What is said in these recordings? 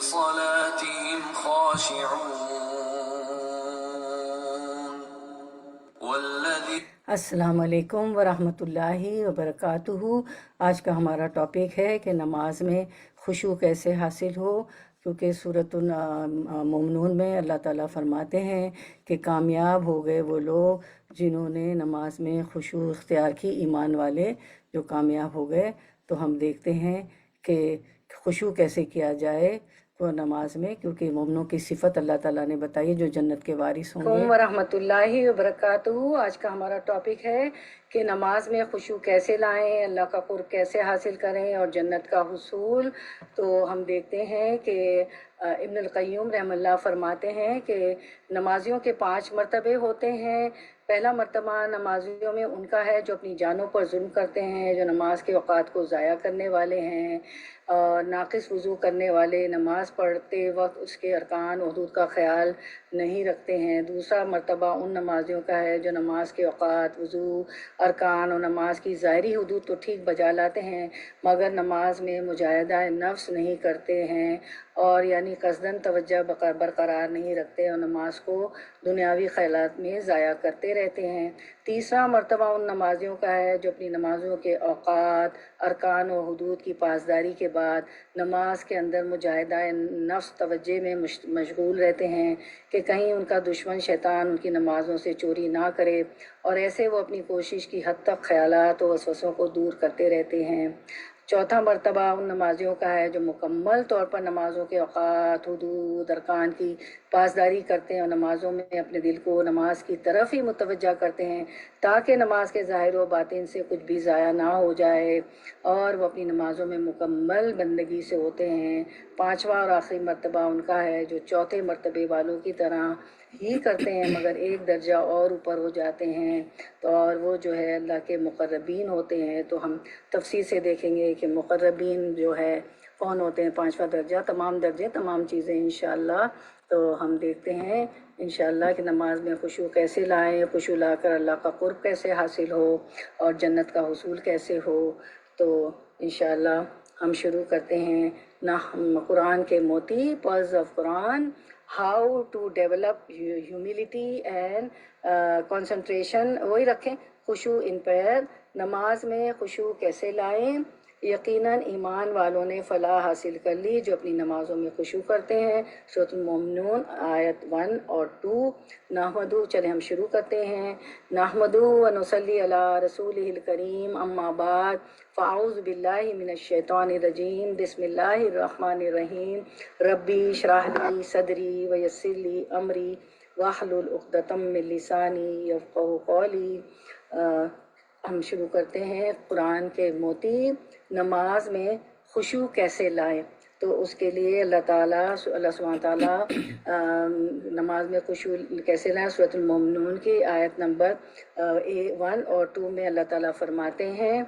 صلاتهم خاشعون السلام علیکم ورحمۃ اللہ وبرکاتہ۔ آج کا ہمارا ٹاپک ہے کہ نماز میں خشوع کیسے حاصل ہو، کیونکہ سورۃ المومنون میں اللہ تعالیٰ فرماتے ہیں کہ کامیاب ہو گئے وہ لوگ جنہوں نے نماز میں خشوع اختیار کی، ایمان والے جو کامیاب ہو گئے۔ تو ہم دیکھتے ہیں کہ خشوع کیسے کیا جائے وہ نماز میں، کیونکہ مومنوں کی صفت اللہ تعالیٰ نے بتائی ہے جو جنت کے وارث ہوں گے۔ ورحمۃ اللہ وبرکاتہ۔ آج کا ہمارا ٹاپک ہے کہ نماز میں خشوع کیسے لائیں، اللہ کا قرب کیسے حاصل کریں اور جنت کا حصول۔ تو ہم دیکھتے ہیں کہ ابن القیم رحم اللہ فرماتے ہیں کہ نمازیوں کے 5 مرتبے ہوتے ہیں۔ پہلا مرتبہ نمازیوں میں ان کا ہے جو اپنی جانوں پر ظلم کرتے ہیں، جو نماز کے اوقات کو ضائع کرنے والے ہیں، ناقص وضو کرنے والے، نماز پڑھتے وقت اس کے ارکان و حدود کا خیال نہیں رکھتے ہیں۔ دوسرا مرتبہ ان نمازیوں کا ہے جو نماز کے اوقات، وضو، ارکان اور نماز کی ظاہری حدود تو ٹھیک بجا لاتے ہیں مگر نماز میں مجاہدہ نفس نہیں کرتے ہیں، اور یعنی قصداً توجہ برقرار نہیں رکھتے اور نماز کو دنیاوی خیالات میں ضائع کرتے رہتے ہیں۔ تیسرا مرتبہ ان نمازیوں کا ہے جو اپنی نمازوں کے اوقات، ارکان و حدود کی پاسداری کے بعد نماز کے اندر مجاہدہ نفس توجہ میں مشغول رہتے ہیں کہ کہیں ان کا دشمن شیطان ان کی نمازوں سے چوری نہ کرے، اور ایسے وہ اپنی کوشش کی حد تک خیالات و وسوسوں کو دور کرتے رہتے ہیں۔ چوتھا مرتبہ ان نمازیوں کا ہے جو مکمل طور پر نمازوں کے اوقات، حدود، ارکان کی پاسداری کرتے ہیں اور نمازوں میں اپنے دل کو نماز کی طرف ہی متوجہ کرتے ہیں تاکہ نماز کے ظاہر و باطن سے کچھ بھی ضائع نہ ہو جائے، اور وہ اپنی نمازوں میں مکمل بندگی سے ہوتے ہیں۔ پانچواں اور آخری مرتبہ ان کا ہے جو چوتھے مرتبے والوں کی طرح ہی کرتے ہیں مگر ایک درجہ اور اوپر ہو جاتے ہیں، تو اور وہ جو ہے اللہ کے مقربین ہوتے ہیں۔ تو ہم تفصیل سے دیکھیں گے کہ مقربین جو ہے کون ہوتے ہیں، 5واں درجہ، تمام درجے، تمام چیزیں انشاءاللہ۔ تو ہم دیکھتے ہیں انشاءاللہ کہ نماز میں خشوع کیسے لائیں، خشوع لا کر اللہ کا قرب کیسے حاصل ہو اور جنت کا حصول کیسے ہو۔ تو انشاءاللہ ہم شروع کرتے ہیں قرآن کے موتی، pearls of Quran, how to develop humility and concentration, وہی رکھیں، خشوع ان پریئر، نماز میں خشوع کیسے لائیں۔ یقیناً ایمان والوں نے فلاح حاصل کر لی جو اپنی نمازوں میں خشوع کرتے ہیں۔ سورۃ المومنون آیت 1 اور 2۔ نحمدہ، چلے ہم شروع کرتے ہیں۔ نحمدہ و نصلی علی رسولہ الکریم، اما بعد، فاعوذ باللہ من الشیطان الرجیم، بسم اللہ الرحمن الرحیم، ربی اشرح لی صدری ویسر لی امری واحلل عقدۃ من لسانی یفقہوا قولی۔ ہم شروع کرتے ہیں قرآن کے موتی، نماز میں خشوع کیسے لائیں۔ تو اس کے لیے اللہ سبحانہ تعالیٰ نماز میں خشوع کیسے لائیں، سورۃ المومنون کی آیت نمبر 1 اور 2 میں اللہ تعالیٰ فرماتے ہیں،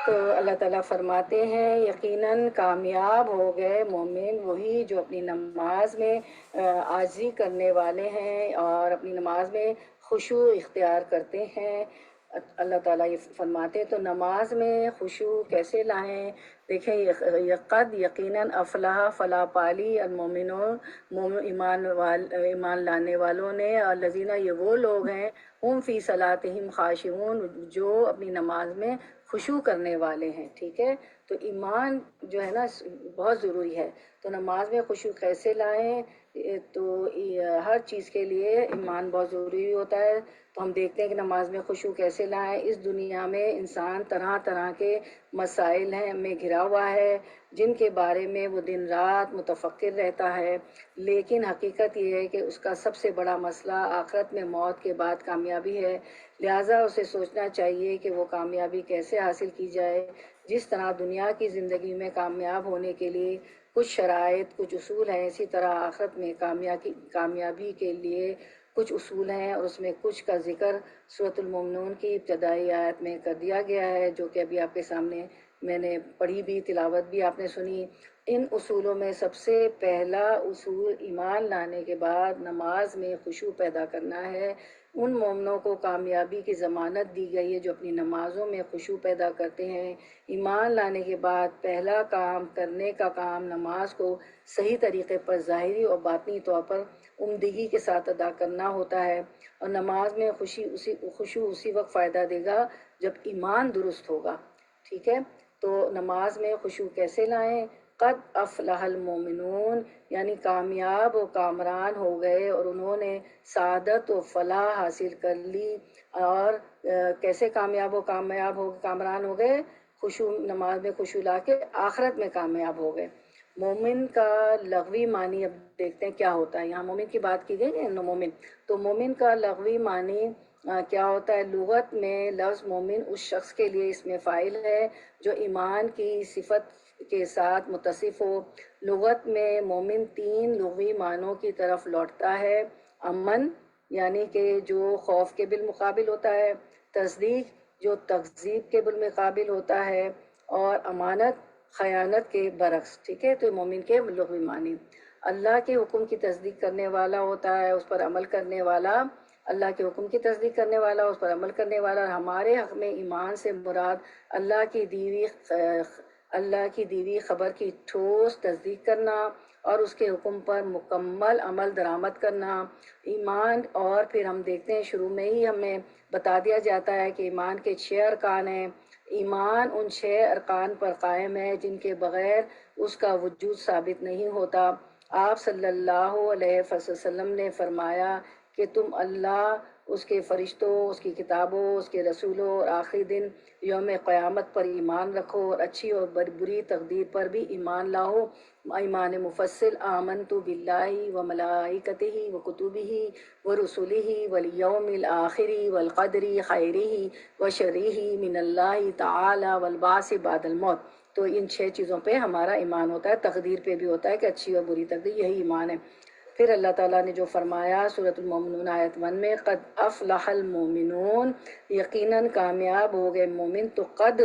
تو اللہ تعالیٰ فرماتے ہیں یقیناً کامیاب ہو گئے مومن وہی جو اپنی نماز میں عاجزی کرنے والے ہیں اور اپنی نماز میں خشوع اختیار کرتے ہیں۔ اللہ تعالیٰ یہ فرماتے ہیں تو نماز میں خشوع کیسے لائیں۔ دیکھیں، قد یقیناً افلاح، فلاح پالی المومنون، ایمان لانے والوں نے، الذین، یہ وہ لوگ ہیں، ہم فی صلاتہم خاشعون، جو اپنی نماز میں خشوع کرنے والے ہیں۔ ٹھیک ہے، تو ایمان جو ہے نا بہت ضروری ہے۔ تو نماز میں خشوع کیسے لائیں، تو ہر چیز کے لیے ایمان بہت ضروری ہوتا ہے۔ تو ہم دیکھتے ہیں کہ نماز میں خشوع کیسے لائیں۔ اس دنیا میں انسان طرح طرح کے مسائل میں گھرا ہوا ہے جن کے بارے میں وہ دن رات متفکر رہتا ہے، لیکن حقیقت یہ ہے کہ اس کا سب سے بڑا مسئلہ آخرت میں موت کے بعد کامیابی ہے۔ لہٰذا اسے سوچنا چاہیے کہ وہ کامیابی کیسے حاصل کی جائے۔ جس طرح دنیا کی زندگی میں کامیاب ہونے کے لیے کچھ شرائط، کچھ اصول ہیں، اسی طرح آخرت میں کامیابی کے لیے کچھ اصول ہیں، اور اس میں کچھ کا ذکر سورۃ المومنون کی ابتدائی آیت میں کر دیا گیا ہے، جو کہ ابھی آپ کے سامنے میں نے پڑھی بھی، تلاوت بھی آپ نے سنی۔ ان اصولوں میں سب سے پہلا اصول ایمان لانے کے بعد نماز میں خشوع پیدا کرنا ہے۔ ان مومنوں کو کامیابی کی ضمانت دی گئی ہے جو اپنی نمازوں میں خشوع پیدا کرتے ہیں۔ ایمان لانے کے بعد پہلا کام کرنے کا کام نماز کو صحیح طریقے پر ظاہری اور باطنی طور پر عمدگی کے ساتھ ادا کرنا ہوتا ہے، اور نماز میں خشوع اسی وقت فائدہ دے گا جب ایمان درست ہوگا۔ ٹھیک ہے، تو نماز میں خشوع کیسے لائیں؟ قد افلح المومنون، یعنی کامیاب و کامران ہو گئے، اور انہوں نے سعادت و فلاح حاصل کر لی۔ اور کیسے کامران ہو گئے؟ نماز میں خشوع لا کے آخرت میں کامیاب ہو گئے۔ مومن کا لغوی معنی اب دیکھتے ہیں کیا ہوتا ہے۔ یہاں مومن کی بات کی گئی ہے، مومن، تو مومن کا لغوی معنی کیا ہوتا ہے؟ لغت میں لفظ مومن اس شخص کے لیے اسم فاعل ہے جو ایمان کی صفت کے ساتھ متصف ہو۔ لغت میں مومن 3 لغوی معنوں کی طرف لوٹتا ہے: امن، یعنی کہ جو خوف کے بالمقابل ہوتا ہے، تصدیق جو تکذیب کے بالمقابل ہوتا ہے، اور امانت خیانت کے برعکس۔ ٹھیک ہے، تو مومن کے لغوی معنی اللہ کے حکم کی تصدیق کرنے والا ہوتا ہے، اس پر عمل کرنے والا، اللہ کے حکم کی تصدیق کرنے والا، اس پر عمل کرنے والا۔ ہمارے حق میں ایمان سے مراد اللہ کی دیوی خبر کی ٹھوس تصدیق کرنا اور اس کے حکم پر مکمل عمل درآمد کرنا۔ ایمان، اور پھر ہم دیکھتے ہیں شروع میں ہی ہمیں بتا دیا جاتا ہے کہ ایمان کے 6 ارکان ہیں۔ ایمان ان 6 ارکان پر قائم ہے جن کے بغیر اس کا وجود ثابت نہیں ہوتا۔ آپ صلی اللہ علیہ وسلم نے فرمایا کہ تم اللہ، اس کے فرشتوں، اس کی کتابوں، اس کے رسولوں اور آخری دن یوم قیامت پر ایمان رکھو، اور اچھی اور بری تقدیر پر بھی ایمان لاؤ۔ ایمان مفصل: آمنت باللہ و ملائکتہ و کتبہ و رسلہ والیوم الآخر والقدر خیرہ و شرہ من اللہ تعالی والبعث بعد الموت۔ تو ان 6 چیزوں پہ ہمارا ایمان ہوتا ہے، تقدیر پہ بھی ہوتا ہے کہ اچھی اور بری تقدیر، یہی ایمان ہے۔ پھر اللہ تعالیٰ نے جو فرمایا سورۃ المومنون آیت 1 میں، قد افلح المومنون، یقیناً کامیاب ہو گئے مومن۔ تو قد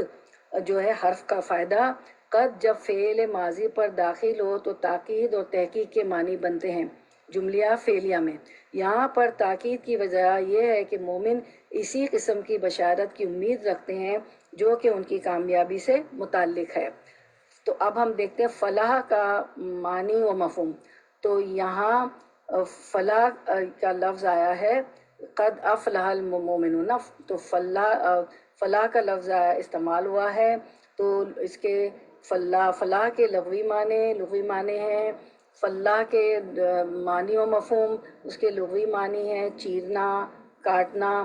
جو ہے حرف کا فائدہ، قد جب فعل ماضی پر داخل ہو تو تاکید اور تحقیق کے معنی بنتے ہیں جملہ فعلیہ میں۔ یہاں پر تاکید کی وجہ یہ ہے کہ مومن اسی قسم کی بشارت کی امید رکھتے ہیں جو کہ ان کی کامیابی سے متعلق ہے۔ تو اب ہم دیکھتے ہیں فلاح کا معنی و مفہوم۔ تو یہاں فلاح کا لفظ آیا ہے قد افلح المومنون، تو فلاح کا لفظ استعمال ہوا ہے، تو اس کے فلاح کے لغوی معنی ہیں، فلاح کے معنی و مفہوم، اس کے لغوی معنی ہیں چیرنا، کاٹنا۔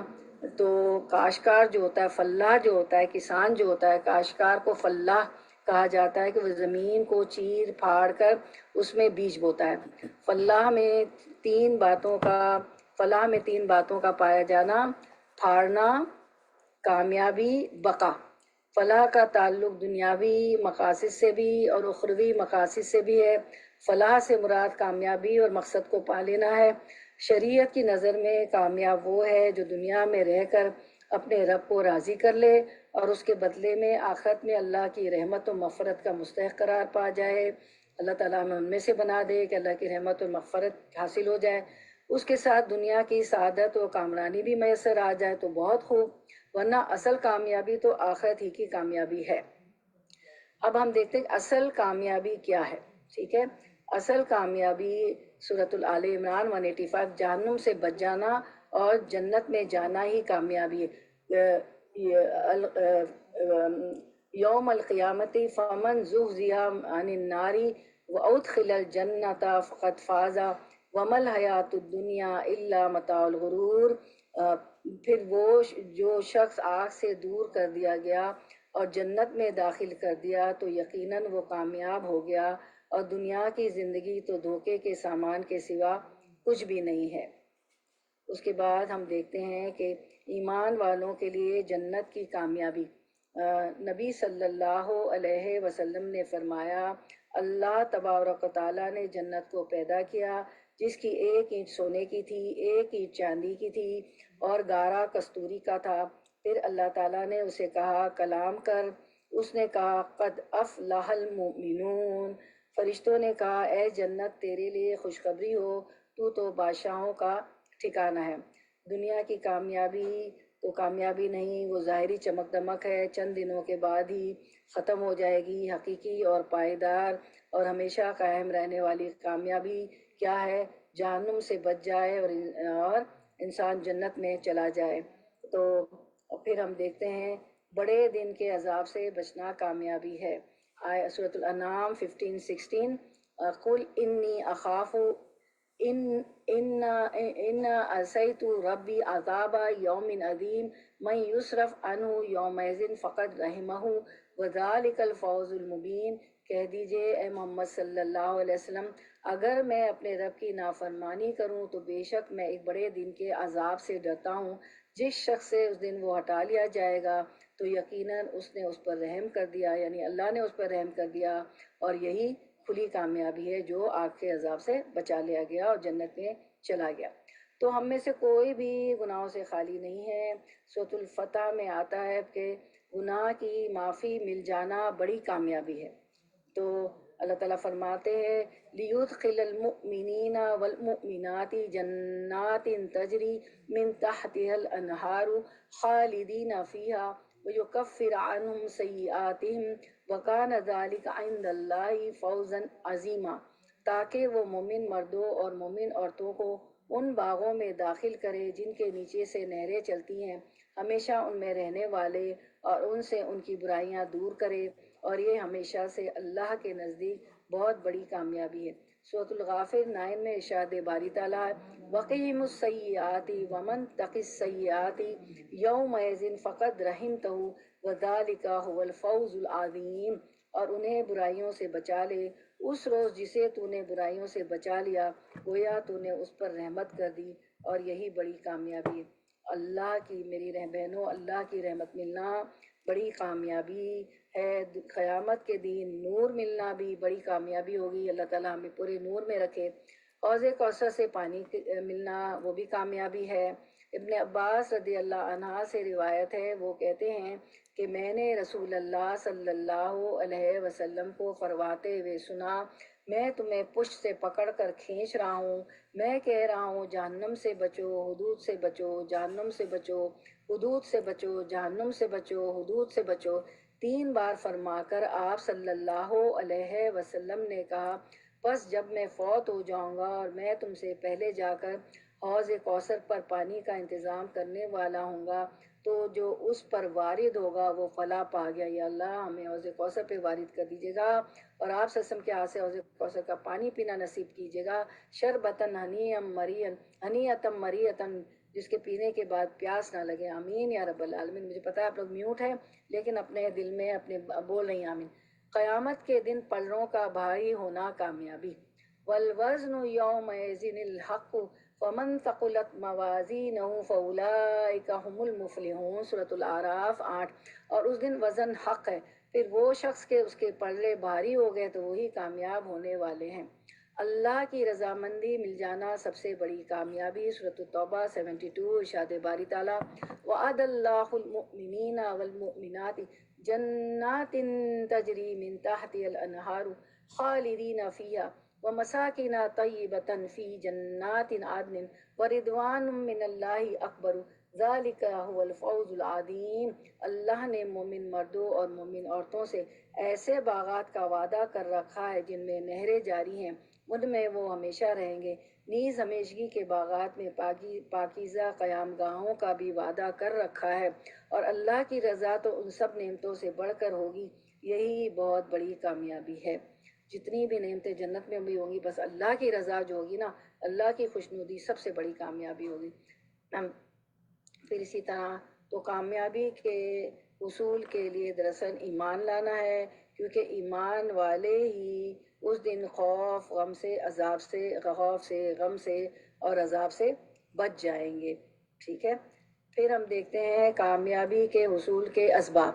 تو کاشتکار جو ہوتا ہے، فلاح جو ہوتا ہے، کسان جو ہوتا ہے، کاشتکار کو فلاح کہا جاتا ہے کہ وہ زمین کو چیر پھاڑ کر اس میں بیج بوتا ہے۔ فلاح میں 3 باتوں کا پایا جانا: پھاڑنا، کامیابی، بقا۔ فلاح کا تعلق دنیاوی مقاصد سے بھی اور اخروی مقاصد سے بھی ہے۔ فلاح سے مراد کامیابی اور مقصد کو پا لینا ہے۔ شریعت کی نظر میں کامیاب وہ ہے جو دنیا میں رہ کر اپنے رب کو راضی کر لے اور اس کے بدلے میں آخرت میں اللہ کی رحمت و مغفرت کا مستحق قرار پا جائے۔ اللہ تعالیٰ ہمیں ان میں سے بنا دے کہ اللہ کی رحمت و مغفرت حاصل ہو جائے، اس کے ساتھ دنیا کی سعادت و کامرانی بھی میسر آ جائے تو بہت خوب، ورنہ اصل کامیابی تو آخرت ہی کی کامیابی ہے۔ اب ہم دیکھتے ہیں کہ اصل کامیابی کیا ہے۔ ٹھیک ہے، اصل کامیابی سورۃ آل عمران 185، جہنم سے بچ جانا اور جنت میں جانا ہی کامیابی ہے۔ یوم القیامت فمن زحزح عن النار وادخل الجنۃ فقد فاز وما الحیاۃ الدنیا الا متاع الغرور۔ پھر وہ جو شخص آگ سے دور کر دیا گیا اور جنت میں داخل کر دیا تو یقیناً وہ کامیاب ہو گیا، اور دنیا کی زندگی تو دھوکے کے سامان کے سوا کچھ بھی نہیں ہے۔ اس کے بعد ہم دیکھتے ہیں کہ ایمان والوں کے لیے جنت کی کامیابی۔ نبی صلی اللہ علیہ وسلم نے فرمایا، اللہ تبارک و تعالیٰ نے جنت کو پیدا کیا جس کی ایک اینٹ سونے کی تھی، ایک اینٹ چاندی کی تھی اور گارا کستوری کا تھا۔ پھر اللہ تعالیٰ نے اسے کہا کلام کر، اس نے کہا قد افلح المؤمنون۔ فرشتوں نے کہا اے جنت تیرے لیے خوشخبری ہو، تو بادشاہوں کا ٹھکانہ ہے۔ دنیا کی کامیابی تو کامیابی نہیں، وہ ظاہری چمک دمک ہے، چند دنوں کے بعد ہی ختم ہو جائے گی۔ حقیقی اور پائیدار اور ہمیشہ قائم رہنے والی کامیابی کیا ہے؟ جہنم سے بچ جائے اور انسان جنت میں چلا جائے۔ تو پھر ہم دیکھتے ہیں بڑے دن کے عذاب سے بچنا کامیابی ہے۔ سورۃ الانعام 15-16 قل انی اخاف ان عصیت ربی عذاب یوم عظیم من یصرف عنہ یومئذ فقد رحمہ وذالک الفوز المبین۔ کہہ دیجئے اے محمد صلی اللہ علیہ وسلم، اگر میں اپنے رب کی نافرمانی کروں تو بے شک میں ایک بڑے دن کے عذاب سے ڈرتا ہوں۔ جس شخص سے اس دن وہ ہٹا لیا جائے گا تو یقیناً اس نے اس پر رحم کر دیا، یعنی اللہ نے اس پر رحم کر دیا، اور یہی کھلی کامیابی ہے جو آگ کے عذاب سے بچا لیا گیا اور جنت میں چلا گیا۔ تو ہم میں سے کوئی بھی گناہوں سے خالی نہیں ہے۔ سورۃ الفتح میں آتا ہے کہ گناہ کی معافی مل جانا بڑی کامیابی ہے۔ تو اللہ تعالیٰ فرماتے ہیں لیدخل المؤمنین والمؤمنات جنات تجری من تحتها الانہار خالدین فیہا ویکفر عنہم سیئاتہم وکان ذلک عند اللہ فوزا عظیما، تاکہ وہ مومن مردوں اور مومن عورتوں کو ان باغوں میں داخل کرے جن کے نیچے سے نہریں چلتی ہیں، ہمیشہ ان میں رہنے والے، اور ان سے ان کی برائیاں دور کرے، اور یہ ہمیشہ سے اللہ کے نزدیک بہت بڑی کامیابی ہے۔ سورۃ الغافر 9 میں ارشاد باری تعالیٰ وقیم السیئات ومن تق السیئات یومئذ فقد رحمتہ وذالک هو الفوز العظیم، اور انہیں برائیوں سے بچا لے اس روز جسے تو نے برائیوں سے بچا لیا، گویا تو نے اس پر رحمت کر دی، اور یہی بڑی کامیابی ہے۔ اللہ کی میری بہنوں، اللہ کی رحمت ملنا بڑی کامیابی ہے۔ قیامت کے دن نور ملنا بھی بڑی کامیابی ہوگی، اللہ تعالیٰ ہمیں پورے نور میں رکھے۔ حوض کوثر سے پانی ملنا وہ بھی کامیابی ہے۔ ابن عباس رضی اللہ عنہ سے روایت ہے، وہ کہتے ہیں کہ میں نے رسول اللہ صلی اللہ علیہ وسلم کو فرماتے ہوئے سنا میں تمہیں پشت سے پکڑ کر کھینچ رہا ہوں، میں کہہ رہا ہوں جہنم سے بچو، حدود سے بچو، جہنم سے بچو، حدود سے بچو، جہنم سے بچو، حدود سے بچو، 3 بار فرما کر آپ صلی اللہ علیہ وسلم نے کہا بس جب میں فوت ہو جاؤں گا اور میں تم سے پہلے جا کر حوض کوثر پر پانی کا انتظام کرنے والا ہوں گا تو جو اس پر وارد ہوگا وہ فلاح پا گیا۔ یا اللہ ہمیں حوض کوثر پہ وارد کر دیجیے گا، اور آپ صلی اللہ علیہ وسلم کے ہاتھ سے حوض کوثر کا پانی پینا نصیب کیجیے گا۔ شربتن ہنیئتم مریئتن، جس کے پینے کے بعد پیاس نہ لگے۔ آمین یا رب العالمین۔ مجھے پتا ہے آپ لوگ میوٹ ہیں لیکن اپنے دل میں اپنے بول رہی ہیں آمین۔ قیامت کے دن پلڑوں کا بھاری ہونا کامیابی۔ والوزن یومئذ الحق فمن ثقلت موازینہ فاولئک هم المفلحون۔ سورۃ الاعراف 8۔ اور اس دن وزن حق ہے، پھر وہ شخص کے اس کے پلڑے بھاری ہو گئے تو وہی کامیاب ہونے والے ہیں۔ اللہ کی رضامندی مل جانا سب سے بڑی کامیابی۔ سورۃ التوبہ 72۔ ارشاد باری تعالیٰ وعد اللہ المؤمنین والمؤمنات جنات تجری من تحتها الانہار خالدین فیہا ومساکن طیبۃ فی جنات عدن ورضوان من اللہ اکبر ذالک هو الفوز العظیم۔ اللہ نے مومن مردوں اور مومن عورتوں سے ایسے باغات کا وعدہ کر رکھا ہے جن میں نہریں جاری ہیں، ان میں وہ ہمیشہ رہیں گے۔ نیز ہمیشگی کے باغات میں پاکیزہ قیام گاہوں کا بھی وعدہ کر رکھا ہے، اور اللہ کی رضا تو ان سب نعمتوں سے بڑھ کر ہوگی، یہی بہت بڑی کامیابی ہے۔ جتنی بھی نعمتیں جنت میں بھی ہوں گی، بس اللہ کی رضا جو ہوگی نا، اللہ کی خوشنودی سب سے بڑی کامیابی ہوگی۔ پھر اسی طرح تو کامیابی کے حصول کے لیے دراصل ایمان لانا ہے، کیونکہ ایمان والے ہی اس دن خوف غم سے عذاب سے خوف سے غم سے اور عذاب سے بچ جائیں گے۔ ٹھیک ہے، پھر ہم دیکھتے ہیں کامیابی کے حصول کے اسباب۔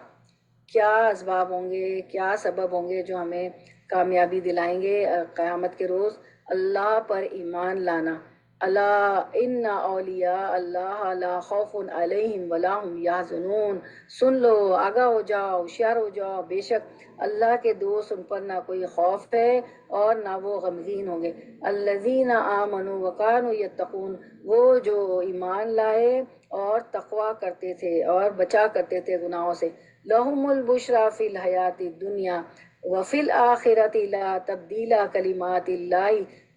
کیا اسباب ہوں گے، کیا سبب ہوں گے جو ہمیں کامیابی دلائیں گے قیامت کے روز اللہ پر ایمان لانا۔ اللہ ان اولیاء اللہ لا خوف علیہم ولا هم یحزنون، سن لو، آگاہ ہو جاؤ، ہوشیار ہو جاؤ، بے شک اللہ کے دوست ان پر نہ کوئی خوف ہے اور نہ وہ غمگین ہوں گے۔ الذین آمنوا وکانوا یتقون، وہ جو ایمان لائے اور تقوی کرتے تھے اور بچا کرتے تھے گناہوں سے۔ لہم البشریٰ فی الحیات الدنیا وفی الآخرۃ لا تبدیل کلمات اللہ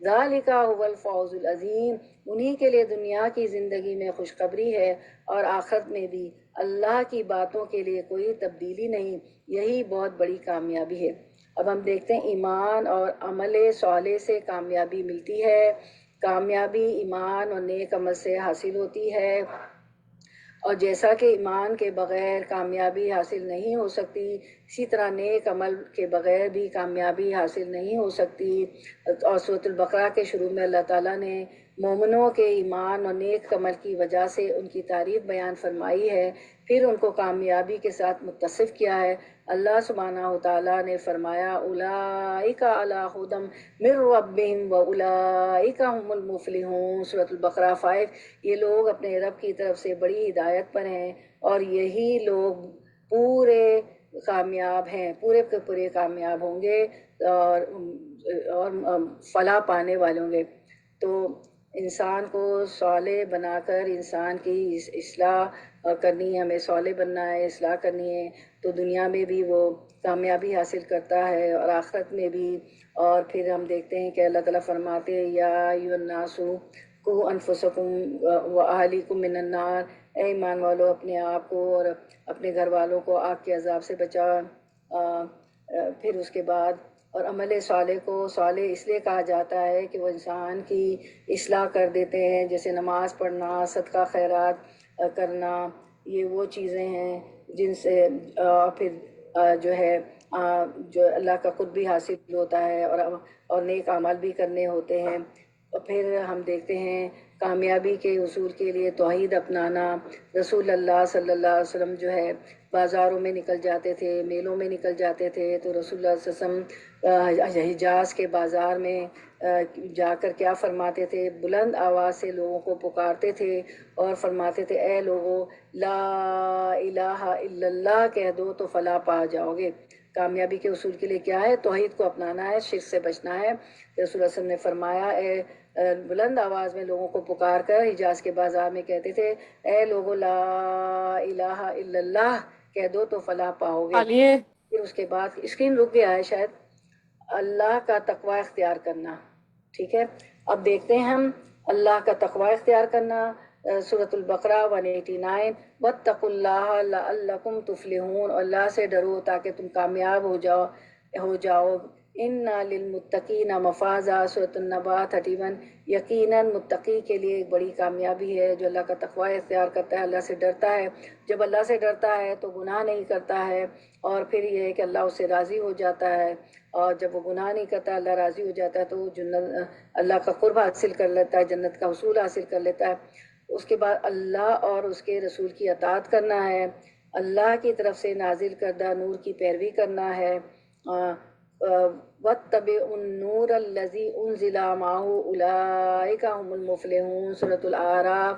ذالک هو الفوز العظیم، انہی کے لیے دنیا کی زندگی میں خوشخبری ہے اور آخرت میں بھی اللہ کی باتوں کے لیے کوئی تبدیلی نہیں، یہی بہت بڑی کامیابی ہے۔ اب ہم دیکھتے ہیں ایمان اور عمل صالح سے کامیابی ملتی ہے۔ کامیابی ایمان اور نیک عمل سے حاصل ہوتی ہے، اور جیسا کہ ایمان کے بغیر کامیابی حاصل نہیں ہو سکتی، اسی طرح نیک عمل کے بغیر بھی کامیابی حاصل نہیں ہو سکتی۔ اور سورۃ البقرہ کے شروع میں اللہ تعالیٰ نے مومنوں کے ایمان اور نیک عمل کی وجہ سے ان کی تعریف بیان فرمائی ہے، پھر ان کو کامیابی کے ساتھ متصف کیا ہے۔ اللہ سبحانہ وتعالیٰ نے فرمایا اولئک علی ھدی من ربہم واولئک ھم المفلحون، سورۃ البقرہ 5۔ یہ لوگ اپنے رب کی طرف سے بڑی ہدایت پر ہیں اور یہی لوگ پورے کامیاب ہیں، پورے کے پورے کامیاب ہوں گے اور فلاح پانے والے ہوں گے۔ تو انسان کو صالح بنا کر انسان کی اصلاح کرنی ہے، ہمیں صالح بننا ہے، اصلاح کرنی ہے، تو دنیا میں بھی وہ کامیابی حاصل کرتا ہے اور آخرت میں بھی۔ اور پھر ہم دیکھتے ہیں کہ اللہ تعالیٰ فرماتے ہیں یا ایھا الناس قوا انفسکم واہلیکم من النار، اے ایمان والو اپنے آپ کو اور اپنے گھر والوں کو آگ کے عذاب سے بچاؤ۔ پھر اس کے بعد اور عمل صالح کو صالح اس لیے کہا جاتا ہے کہ وہ انسان کی اصلاح کر دیتے ہیں، جیسے نماز پڑھنا، صدقہ خیرات کرنا، یہ وہ چیزیں ہیں جن سے پھر جو ہے جو اللہ کا قرب بھی حاصل ہوتا ہے اور نیک اعمال بھی کرنے ہوتے ہیں۔ اور پھر ہم دیکھتے ہیں کامیابی کے حصول کے لیے توحید اپنانا۔ رسول اللہ صلی اللہ علیہ وسلم جو ہے بازاروں میں نکل جاتے تھے، میلوں میں نکل جاتے تھے، تو رسول اللہ صلی اللہ علیہ وسلم حجاز کے بازار میں جا کر کیا فرماتے تھے، بلند آواز سے لوگوں کو پکارتے تھے اور فرماتے تھے اے لوگوں لا الہ الا اللہ کہہ دو تو فلاح پا جاؤ گے۔ کامیابی کے اصول کے لیے کیا ہے؟ توحید کو اپنانا ہے، شرک سے بچنا ہے۔ رسول اللہ صلی اللہ علیہ وسلم نے فرمایا بلند آواز میں لوگوں کو پکار کر حجاز کے بازار میں کہتے تھے اے لوگو لا الہ الا اللہ کہہ دو تو فلاح پاؤ گے۔ پھر اس کے بعد اسکرین رک گیا ہے شاید، اللہ کا تقوی اختیار کرنا، ٹھیک ہے۔ اب دیکھتے ہیں ہم اللہ کا تقوی اختیار کرنا، سورۃ البقرہ 189، واتقوا اللہ لعلکم تفلحون، اللہ سے ڈرو تاکہ تم کامیاب ہو جاؤ۔ ان للمتقین مفازا، سورۃ النبا 31۔ یقیناً متقی کے لیے ایک بڑی کامیابی ہے جو اللہ کا تقوی اختیار کرتا ہے، اللہ سے ڈرتا ہے۔ جب اللہ سے ڈرتا ہے تو گناہ نہیں کرتا ہے، اور پھر یہ ہے کہ اللہ اس سے راضی ہو جاتا ہے، اور جب وہ گناہ نہیں کرتا اللہ راضی ہو جاتا ہے تو اللہ کا قرب حاصل کر لیتا ہے، جنت کا حصول حاصل کر لیتا ہے۔ اس کے بعد اللہ اور اس کے رسول کی اطاعت کرنا ہے، اللہ کی طرف سے نازل کردہ نور کی پیروی کرنا ہے۔ وَاتَّبِعُوا النُّورَ الَّذِي أُنزِلَ مَعَهُ أُولَٰئِکَ هُمُ الْمُفْلِحُونَ، سورۃ الأعراف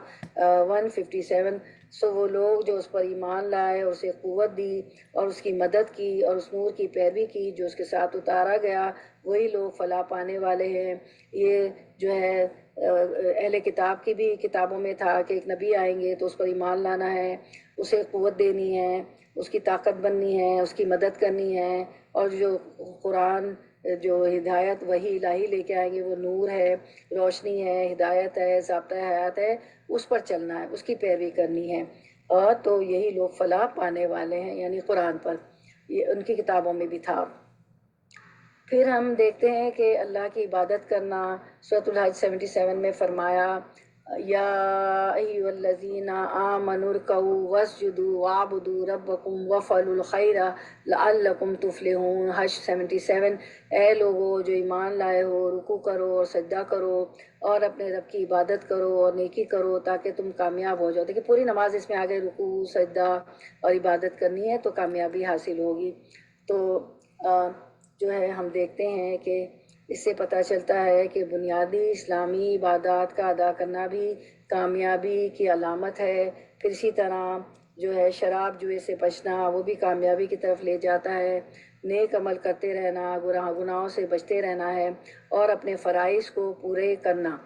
157۔ سو وہ لوگ جو اس پر ایمان لائے اور اسے قوت دی اور اس کی مدد کی اور اس نور کی پیروی کی جو اس کے ساتھ اتارا گیا، وہی لوگ فلاح پانے والے ہیں۔ یہ جو ہے اہل کتاب کی بھی کتابوں میں تھا کہ ایک نبی آئیں گے تو اس پر ایمان لانا ہے، اسے قوت دینی ہے، اس کی طاقت بننی ہے، اس کی مدد کرنی ہے، اور جو قرآن جو ہدایت وہی الہی لے کے آئیں گے وہ نور ہے، روشنی ہے، ہدایت ہے، ضابطہ حیات ہے، اس پر چلنا ہے، اس کی پیروی کرنی ہے، اور تو یہی لوگ فلاح پانے والے ہیں، یعنی قرآن پر، یہ ان کی کتابوں میں بھی تھا۔ پھر ہم دیکھتے ہیں کہ اللہ کی عبادت کرنا، سورۃ الحج 77 میں فرمایا یا ایھا الذین آمنوا ارکعوا واسجدوا واعبدوا ربکم وافعلوا الخیر لعلکم تفلحون، حج 77۔ اے لوگو جو ایمان لائے ہو، رکوع کرو اور سجدہ کرو اور اپنے رب کی عبادت کرو اور نیکی کرو تاکہ تم کامیاب ہو جاؤ۔ دیکھیں پوری نماز اس میں آگے رکوع، سجدہ اور عبادت کرنی ہے تو کامیابی حاصل ہوگی۔ تو جو ہے ہم دیکھتے ہیں کہ اس سے پتہ چلتا ہے کہ بنیادی اسلامی عبادات کا ادا کرنا بھی کامیابی کی علامت ہے۔ پھر اسی طرح جو ہے شراب جوئے سے بچنا وہ بھی کامیابی کی طرف لے جاتا ہے۔ نیک عمل کرتے رہنا، گناہوں سے بچتے رہنا ہے، اور اپنے فرائض کو پورے کرنا۔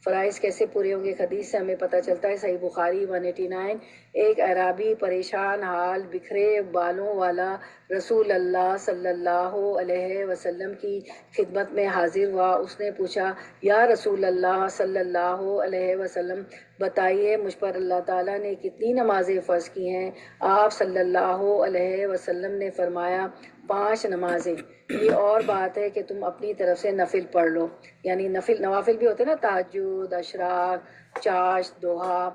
فرائض کیسے پورے ہوں گے؟ حدیث سے ہمیں پتہ چلتا ہے، صحیح بخاری 189، ایک اعرابی پریشان حال بکھرے بالوں والا رسول اللہ صلی اللہ علیہ وسلم کی خدمت میں حاضر ہوا۔ اس نے پوچھا، یا رسول اللہ صلی اللہ علیہ وسلم، بتائیے مجھ پر اللہ تعالیٰ نے کتنی نمازیں فرض کی ہیں؟ آپ صلی اللہ علیہ وسلم نے فرمایا، 5 نمازیں۔ یہ اور بات ہے کہ تم اپنی طرف سے نفل پڑھ لو، یعنی نوافل بھی ہوتے ہیں نا، تہجد، اشراق، چاشت، دوحہ،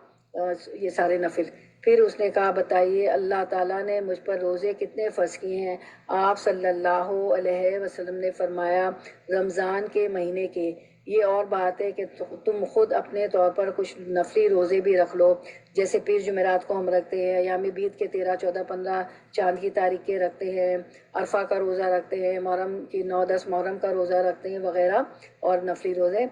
یہ سارے نفل۔ پھر اس نے کہا، بتائیے اللہ تعالیٰ نے مجھ پر روزے کتنے فرض کیے ہیں؟ آپ صلی اللہ علیہ وسلم نے فرمایا، رمضان کے مہینے کے۔ یہ اور بات ہے کہ تم خود اپنے طور پر کچھ نفلی روزے بھی رکھ لو، جیسے پیر جمعرات کو ہم رکھتے ہیں، ایام بیت کے 13، 14، 15 چاند کی تاریخ کے رکھتے ہیں، عرفہ کا روزہ رکھتے ہیں، محرم کی 9، 10 محرم کا روزہ رکھتے ہیں وغیرہ، اور نفلی روزے۔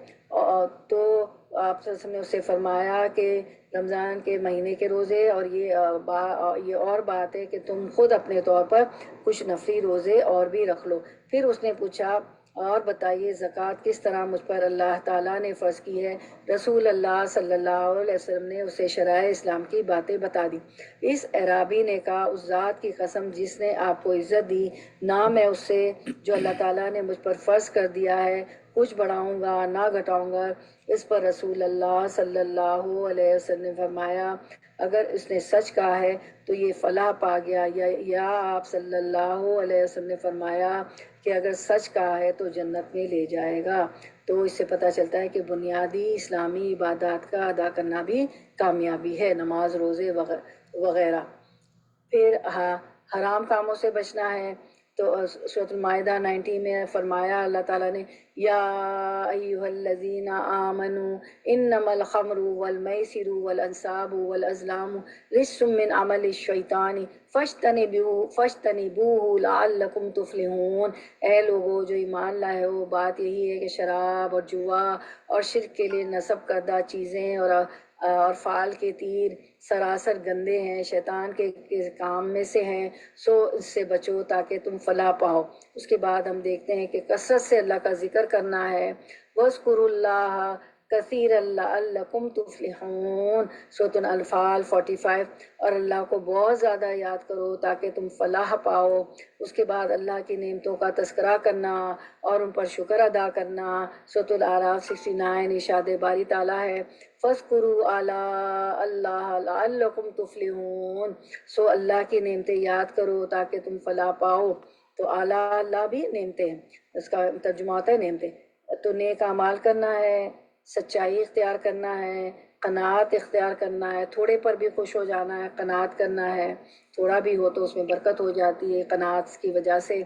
تو آپ صلی اللہ علیہ وسلم نے اس سے فرمایا کہ رمضان کے مہینے کے روزے، اور یہ اور بات ہے کہ تم خود اپنے طور پر کچھ نفلی روزے اور بھی رکھ لو۔ پھر اس نے پوچھا، اور بتائیے زکوٰۃ کس طرح مجھ پر اللہ تعالیٰ نے فرض کی ہے؟ رسول اللہ صلی اللہ علیہ وسلم نے اسے شرائع اسلام کی باتیں بتا دی۔ اس اعرابی نے کہا، اس ذات کی قسم جس نے آپ کو عزت دی، نہ میں اس سے جو اللہ تعالیٰ نے مجھ پر فرض کر دیا ہے کچھ بڑھاؤں گا نہ گھٹاؤں گا۔ اس پر رسول اللہ صلی اللہ علیہ وسلم نے فرمایا، اگر اس نے سچ کہا ہے تو یہ فلاح پا گیا، یا آپ صلی اللہ علیہ وسلم نے فرمایا کہ اگر سچ کہا ہے تو جنت میں لے جائے گا۔ تو اس سے پتہ چلتا ہے کہ بنیادی اسلامی عبادات کا ادا کرنا بھی کامیابی ہے، نماز، روزے وغیرہ۔ پھر حرام کاموں سے بچنا ہے، تو سورۃ المائدہ 90 میں فرمایا اللہ تعالیٰ نے، یا ایھا الذین آمنوا انما الخمر والمیسر والانصاب والازلام رجس من عمل الشیطان فاجتنبوہ لعلکم تفلحون۔ اے لوگو جو ایمان لائے ہو، بات یہی ہے کہ شراب اور جوا اور شرک کے لیے نصب کردہ چیزیں اور فال کے تیر سراسر گندے ہیں، شیطان کے کام میں سے ہیں، سو اس سے بچو تاکہ تم فلاح پاؤ۔ اس کے بعد ہم دیکھتے ہیں کہ کثرت سے اللہ کا ذکر کرنا ہے، وَاذْكُرُوا اللَّهَ كَثِيرًا لَعَلَّكُمْ تُفْلِحُونَ، سورۃ الانفال 45۔ اور اللہ کو بہت زیادہ یاد کرو تاکہ تم فلاح پاؤ۔ اس کے بعد اللہ کی نعمتوں کا تذکرہ کرنا اور ان پر شکر ادا کرنا، سورۃ الاعراف 69۔ ارشاد باری تعالیٰ ہے، فَاذْكُرُوا آلاء اللَّهِ لَعَلَّكُمْ تُفْلِحُونَ، سو اللہ کی نعمتیں یاد کرو تاکہ تم فلاح پاؤ۔ تو آلاء اللہ بھی نعمتیں ہیں، اس کا ترجمہ ہوتا ہے نعمتیں۔ تو نیک اعمال کرنا ہے، سچائی اختیار کرنا ہے، قناعت اختیار کرنا ہے، تھوڑے پر بھی خوش ہو جانا ہے، قناعت کرنا ہے، تھوڑا بھی ہو تو اس میں برکت ہو جاتی ہے قناعت کی وجہ سے۔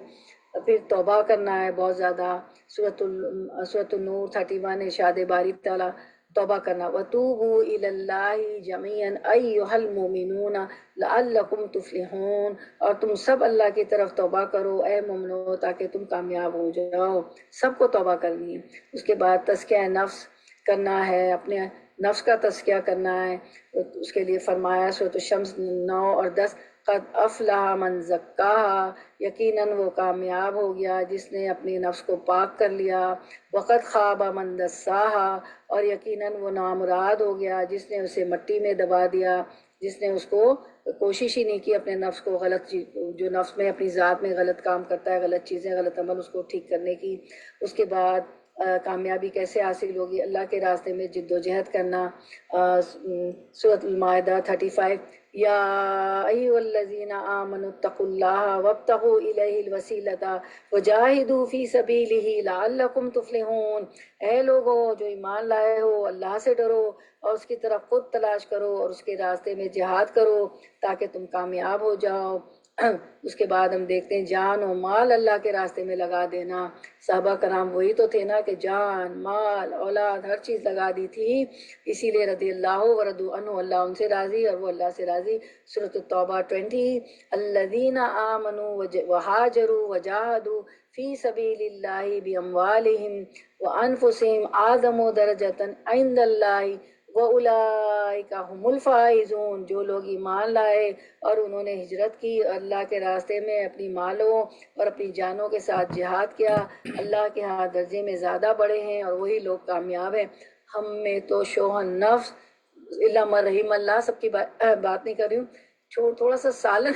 پھر توبہ کرنا ہے بہت زیادہ، سورۃ النور 31، ارشاد باری تعالیٰ، توبہ کرنا، وَتُوبُوا إِلَى اللَّهِ جَمِيعًا أَيُّهَا الْمُؤْمِنُونَ لَعَلَّكُمْ تُفْلِحُونَ، اور تم سب اللہ کی طرف توبہ کرو اے مومنو تاکہ تم کامیاب ہو جاؤ۔ سب کو توبہ کرنی ہے۔ اس کے بعد تزکیہ نفس کرنا ہے، اپنے نفس کا تزکیہ کرنا ہے۔ اس کے لیے فرمایا سورۃ الشمس 9 اور 10، قد افلح من زکاہا، یقیناً وہ کامیاب ہو گیا جس نے اپنے نفس کو پاک کر لیا، وقد خاب من دساہا، اور یقیناً وہ نامراد ہو گیا جس نے اسے مٹی میں دبا دیا، جس نے اس کو کوشش ہی نہیں کی اپنے نفس کو جو نفس میں اپنی ذات میں غلط کام کرتا ہے، غلط چیزیں، غلط عمل، اس کو ٹھیک کرنے کی۔ اس کے بعد کامیابی کیسے حاصل ہوگی؟ اللہ کے راستے میں جد و جہد کرنا، سورۃ المائدہ 35، یا ایھا الذین آمنوا اتقوا اللہ وابتغوا الیہ الوسیلۃ وجاہدوا فی سبیلہ لعلکم تفلحون۔ اے لوگو جو ایمان لائے ہو، اللہ سے ڈرو اور اس کی طرف خود تلاش کرو اور اس کے راستے میں جہاد کرو تاکہ تم کامیاب ہو جاؤ۔ اس کے بعد ہم دیکھتے ہیں جان و مال اللہ کے راستے میں لگا دینا۔ صحابہ کرام وہی تو تھے نا کہ جان، مال، اولاد، ہر چیز لگا دی تھی، اسی لیے رضی اللہ ورضوا عنہ، اللہ ان سے راضی اور وہ اللہ سے راضی۔ سورۃ التوبہ 20، الذین آمنوا وہاجروا وجاہدوا فی سبیل اللہ باموالہم وانفسہم اعظم درجۃ عند اللہ وَأُولَئِكَ هُمُ الْفَائِزُونَ۔ جو لوگ ایمان لائے اور انہوں نے ہجرت کی اللہ کے راستے میں اپنی مالوں اور اپنی جانوں کے ساتھ جہاد کیا، اللہ کے ہاں درجے میں زیادہ بڑے ہیں اور وہی لوگ کامیاب ہیں۔ ہم میں تو شوہ نفس اللہ من رحم اللہ، سب کی بات نہیں کر رہی ہوں، تھوڑا سا سالن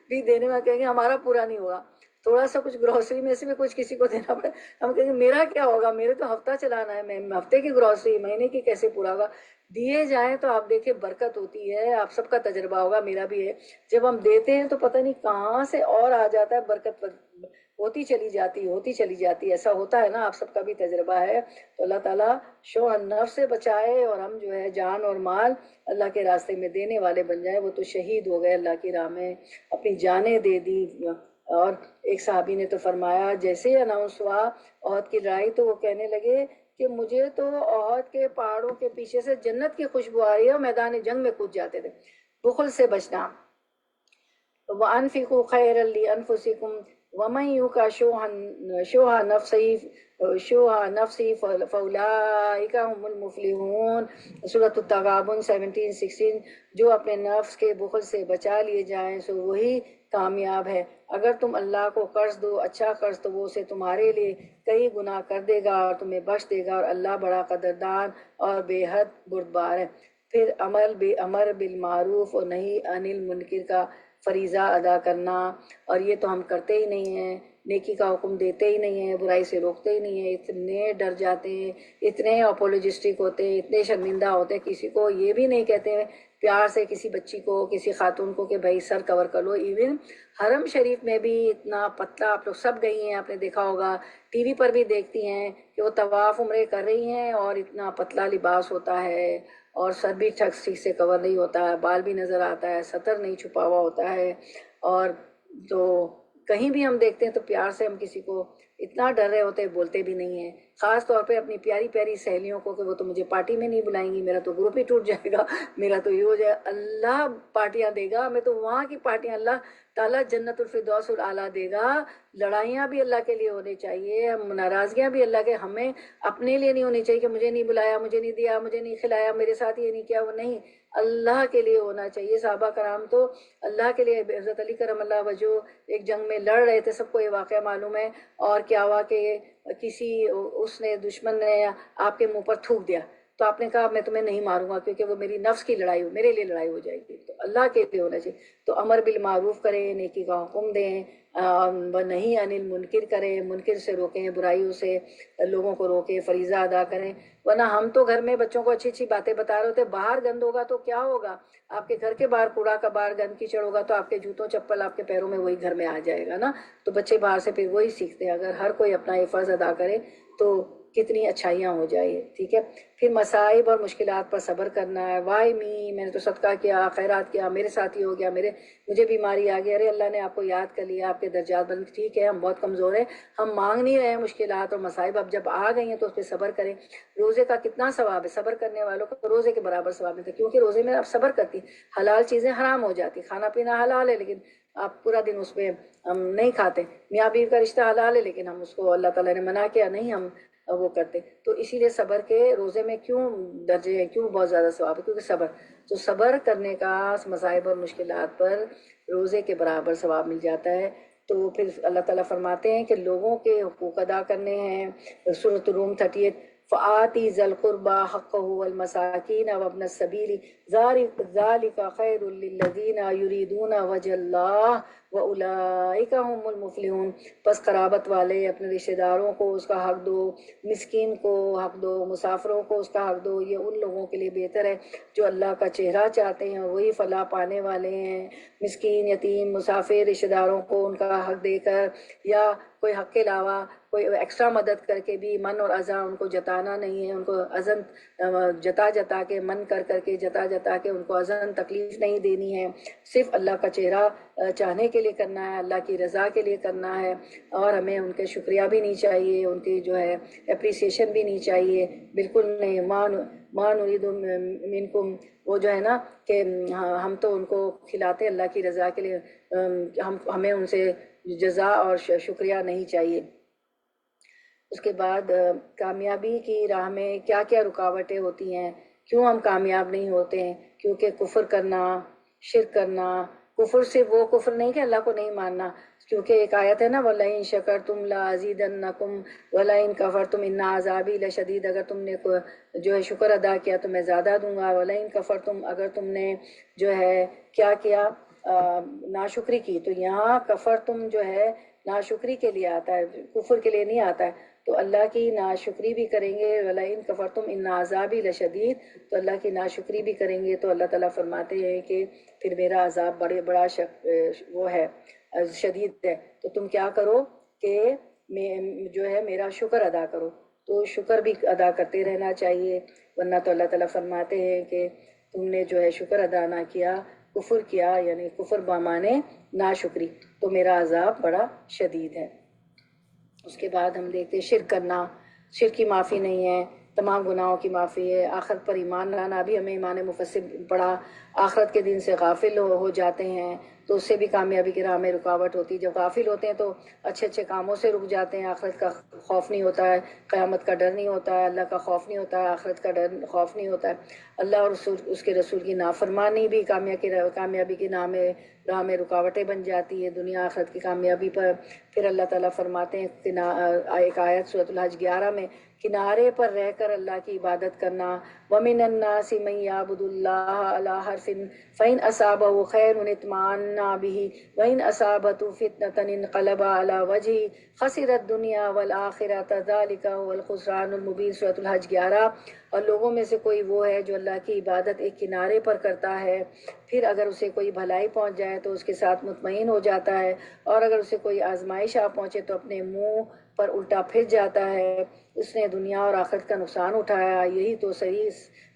بھی دینے میں کہیں گے ہمارا پورا نہیں ہوگا، تھوڑا سا کچھ گروسری میں سے بھی کچھ کسی کو دینا پڑے، ہم کہیں گے میرا کیا ہوگا، میرے تو ہفتہ چلانا ہے، میں ہفتے کی گروسری مہینے کی کیسے پورا ہوگا۔ دیے جائیں تو آپ دیکھیں برکت ہوتی ہے، آپ سب کا تجربہ ہوگا، میرا بھی ہے، جب ہم دیتے ہیں تو پتہ نہیں کہاں سے اور آ جاتا ہے، برکت ہوتی چلی جاتی، ایسا ہوتا ہے نا، آپ سب کا بھی تجربہ ہے۔ تو اللہ تعالیٰ شوہ نفس سے بچائے اور ہم جو ہے جان اور مال اللہ کے راستے میں دینے والے بن جائیں۔ وہ تو شہید ہو گئے اللہ کی راہ میں، اپنی جانیں دے دی۔ اور ایک صحابی نے تو فرمایا جیسے ہی اناؤنس ہوا احد کی لڑائی تو وہ کہنے لگے کہ مجھے تو احد کے پہاڑوں کے پیچھے سے جنت کی خوشبو آ رہی ہے، اور میدان جنگ میں کود جاتے تھے۔ بخل سے بچنا۔ وَأَنفِقُوا خَيْرًا لِأَنفُسِكُمْ وَمَنْ يُوقَ شُحَّ نَفْسِهِ فَأُولَئِكَ هُمُ الْمُفْلِحُونَ۔ سورۃ التغابن 17-16۔ جو اپنے نفس کے بخل سے بچا لیے جائیں سو وہی کامیاب ہے۔ اگر تم اللہ کو قرض دو اچھا قرض تو وہ اسے تمہارے لیے کئی گنا کر دے گا اور تمہیں بخش دے گا، اور اللہ بڑا قدردان اور بے حد بردبار ہے۔ پھر امر بالمعروف اور نہی عن المنکر کا فریضہ ادا کرنا، اور یہ تو ہم کرتے ہی نہیں ہیں، نیکی کا حکم دیتے ہی نہیں ہیں، برائی سے روکتے ہی نہیں ہیں، اتنے ڈر جاتے ہیں، اتنے اپولوجسٹک ہوتے ہیں، اتنے شرمندہ ہوتے ہیں، کسی کو یہ بھی نہیں کہتے ہیں پیار سے کسی بچی کو کسی خاتون کو کہ بھائی سر کور کر لو۔ ایون حرم شریف میں بھی اتنا پتلا، آپ لوگ سب گئی ہیں، آپ نے دیکھا ہوگا، ٹی وی پر بھی دیکھتی ہیں کہ وہ طواف عمرے کر رہی ہیں اور اتنا پتلا لباس ہوتا ہے اور سر بھی ٹھیک سے کور نہیں ہوتا ہے، بال بھی نظر آتا ہے، سطر نہیں چھپا ہوا ہوتا ہے۔ اور تو کہیں بھی ہم دیکھتے ہیں تو پیار سے ہم کسی کو اتنا ڈر رہے ہوتے ہیں، بولتے بھی نہیں ہیں، خاص طور پہ اپنی پیاری پیاری سہیلیوں کو کہ وہ تو مجھے پارٹی میں نہیں بلائیں گی، میرا تو گروپ ہی ٹوٹ جائے گا، میرا تو یہ ہو جائے۔ اللہ پارٹیاں دے گا، ہمیں تو وہاں کی پارٹیاں اللہ تعالیٰ جنت الفردوس الاعلیٰ دے گا۔ لڑائیاں بھی اللہ کے لیے ہونی چاہیے، ناراضگیاں بھی اللہ کے، ہمیں اپنے لیے نہیں ہونی چاہیے کہ مجھے نہیں بلایا، مجھے نہیں دیا، مجھے نہیں کھلایا، میرے ساتھ یہ نہیں کیا، وہ نہیں، اللہ کے لیے ہونا چاہیے۔ صحابہ کرام تو اللہ کے لیے، حضرت علی کرم اللہ وجہ ایک جنگ میں لڑ رہے تھے، سب کو یہ واقعہ معلوم ہے، اور کیا ہوا کہ کسی اس نے دشمن نے آپ کے منہ پر تھوک دیا، تو آپ نے کہا میں تمہیں نہیں ماروں گا کیونکہ وہ میری نفس کی لڑائی ہو، میرے لیے لڑائی ہو جائے گی۔ تو اللہ کے لیے ہونا چاہیے، تو امر بالمعروف کریں، نیکی کا حکم دیں، نہیں عن المنکر کریں، منکر سے روکیں، برائیوں سے لوگوں کو روکیں، فریضہ ادا کریں۔ ورنہ ہم تو گھر میں بچوں کو اچھی اچھی باتیں بتا رہے ہوتے، باہر گند ہوگا تو کیا ہوگا، آپ کے گھر کے باہر کوڑا کا باہر گند کیچڑ ہوگا تو آپ کے جوتوں چپل آپ کے پیروں میں وہی گھر میں آ جائے گا نا، تو بچے باہر سے پھر وہی سیکھتے ہیں۔ اگر ہر کوئی اپنا یہ فرض ادا کرے تو کتنی اچھائیاں ہو جائیں، ٹھیک ہے۔ پھر مصائب اور مشکلات پر صبر کرنا ہے۔ وائی می، میں نے تو صدقہ کیا، خیرات کیا، میرے ساتھ ہی ہو گیا، مجھے بیماری آ گئی، ارے اللہ نے آپ کو یاد کر لیا، آپ کے درجات بند، ٹھیک ہے ہم بہت کمزور ہیں، ہم مانگ نہیں رہے ہیں مشکلات اور مصائب، اب جب آ گئی ہیں تو اس پہ صبر کریں۔ روزے کا کتنا ثواب ہے، صبر کرنے والوں کو روزے کے برابر ثواب ملتا ہے، کیونکہ روزے میں آپ صبر کرتی، حلال چیزیں حرام ہو جاتی، کھانا پینا حلال ہے لیکن آپ پورا دن اس پہ ہم نہیں کھاتے، میاں بیوی کا رشتہ حلال ہے لیکن ہم اس کو اللہ تعالیٰ نے منع کیا نہیں ہم وہ کرتے، تو اسی لیے صبر کے روزے میں کیوں درجے ہیں، کیوں بہت زیادہ ثواب ہے، کیونکہ صبر، تو صبر کرنے کا مصائب اور مشکلات پر روزے کے برابر ثواب مل جاتا ہے۔ تو پھر اللہ تعالیٰ فرماتے ہیں کہ لوگوں کے حقوق ادا کرنے ہیں۔ سورۃ الروم 38، فآتی ذی القربى حقہ والمساکین وابن السبیل ذالک خیر للذین یریدون وجہ اللہ وَأُولَئِكَ هُمُ الْمُفْلِحُونَ۔ پس قرابت والے اپنے رشتہ داروں کو اس کا حق دو، مسکین کو حق دو، مسافروں کو اس کا حق دو، یہ ان لوگوں کے لیے بہتر ہے جو اللہ کا چہرہ چاہتے ہیں اور وہی فلاح پانے والے ہیں۔ مسکین، یتیم، مسافر رشتہ داروں کو ان کا حق دے کر یا کوئی حق کے علاوہ کوئی ایکسٹرا مدد کر کے بھی من اور اذا ان کو جتانا نہیں ہے، ان کو اذن جتا کے، من کر کے جتا کے ان کو اذن تکلیف نہیں دینی ہے، صرف اللہ کا چہرہ چاہنے کے لیے کرنا ہے، اللہ کی رضا کے لیے کرنا ہے، اور ہمیں ان کے شکریہ بھی نہیں چاہیے، ان کی جو ہے اپریسیشن بھی نہیں چاہیے، بالکل نہیں۔ مان نرید منکم، وہ جو ہے نا کہ ہم تو ان کو کھلاتے اللہ کی رضا کے لیے، ہمیں ان سے جزا اور شکریہ نہیں چاہیے۔ اس کے بعد کامیابی کی راہ میں کیا کیا رکاوٹیں ہوتی ہیں، کیوں ہم کامیاب نہیں ہوتے ہیں؟ کیونکہ کفر کرنا، شرک کرنا۔ کفر سے وہ کفر نہیں کہ اللہ کو نہیں ماننا، کیونکہ ایک آیت ہے نا وَلَئِن شَكَرْتُمْ لَأَزِيدَنَّكُمْ وَلَئِن كَفَرْتُمْ إِنَّ عَذَابِي لَشَدِيدٌ، اگر تم نے جو ہے شکر ادا کیا تو میں زیادہ دوں گا۔ وَلَئِن كَفَرْتُمْ، اگر تم نے جو ہے کیا کیا، ناشکری کی، تو یہاں کفر تم جو ہے ناشکری کے لیے آتا ہے، کفر کے لیے نہیں آتا ہے۔ تو اللہ کی ناشکری بھی کریں گے، وَلَئِن كَفَرْتُمْ إِنَّ عَذَابِي لَشَدِيدٌ، تو اللہ کی ناشکری بھی کریں گے تو اللہ تعالیٰ فرماتے ہیں کہ پھر میرا عذاب بڑا وہ ہے، شدید ہے۔ تو تم کیا کرو کہ جو ہے میرا شکر ادا کرو، تو شکر بھی ادا کرتے رہنا چاہیے، ورنہ تو اللہ تعالیٰ فرماتے ہیں کہ تم نے جو ہے شکر ادا نہ کیا، کفر کیا، یعنی کفر بامانے ناشکری، تو میرا عذاب بڑا شدید ہے۔ اس کے بعد ہم دیکھتے شرک کرنا، شرک کی معافی نہیں ہے، تمام گناہوں کی معافی ہے۔ آخرت پر ایمان لانا بھی ہمیں ایمان مفصل پڑھا، آخرت کے دن سے غافل ہو جاتے ہیں تو اس سے بھی کامیابی کی راہ میں رکاوٹ ہوتی ہے۔ جب غافل ہوتے ہیں تو اچھے اچھے کاموں سے رک جاتے ہیں، آخرت کا خوف نہیں ہوتا ہے، قیامت کا ڈر نہیں ہوتا ہے، اللہ کا خوف نہیں ہوتا ہے، آخرت کا خوف نہیں ہوتا ہے۔ اللہ اور اس کے رسول کی نافرمانی بھی کامیابی کی راہ میں رکاوٹیں بن جاتی ہے، دنیا آخرت کی کامیابی پر۔ پھر اللہ تعالیٰ فرماتے ہیں ایک آیت سورۃ الحج 11 میں، کنارے پر رہ کر اللہ کی عبادت کرنا۔ وَمِنَ النَّاسِ مَن يَعْبُدُ اللَّهَ عَلَىٰ حَرْفٍ فَإِنْ أَصَابَهُ خَيْرٌ اطْمَأَنَّ بِهِ وَإِنْ أَصَابَتْهُ فِتْنَةٌ انقلب عَلَىٰ وَجْهِهِ خَسِرَ الدُّنْيَا وَالْآخِرَةَ ذَلِكَ هُوَ الْخُسْرَانُ الْمُبِينُ۔ سورۃ الحج 11۔ اور لوگوں میں سے کوئی وہ ہے جو اللہ کی عبادت ایک کنارے پر کرتا ہے، پھر اگر اسے کوئی بھلائی پہنچ جائے تو اس کے ساتھ مطمئن ہو جاتا ہے، اور اگر اسے کوئی آزمائش آ پہنچے تو اپنے منہ پر الٹا پھر جاتا ہے۔ اس نے دنیا اور آخرت کا نقصان اٹھایا، یہی تو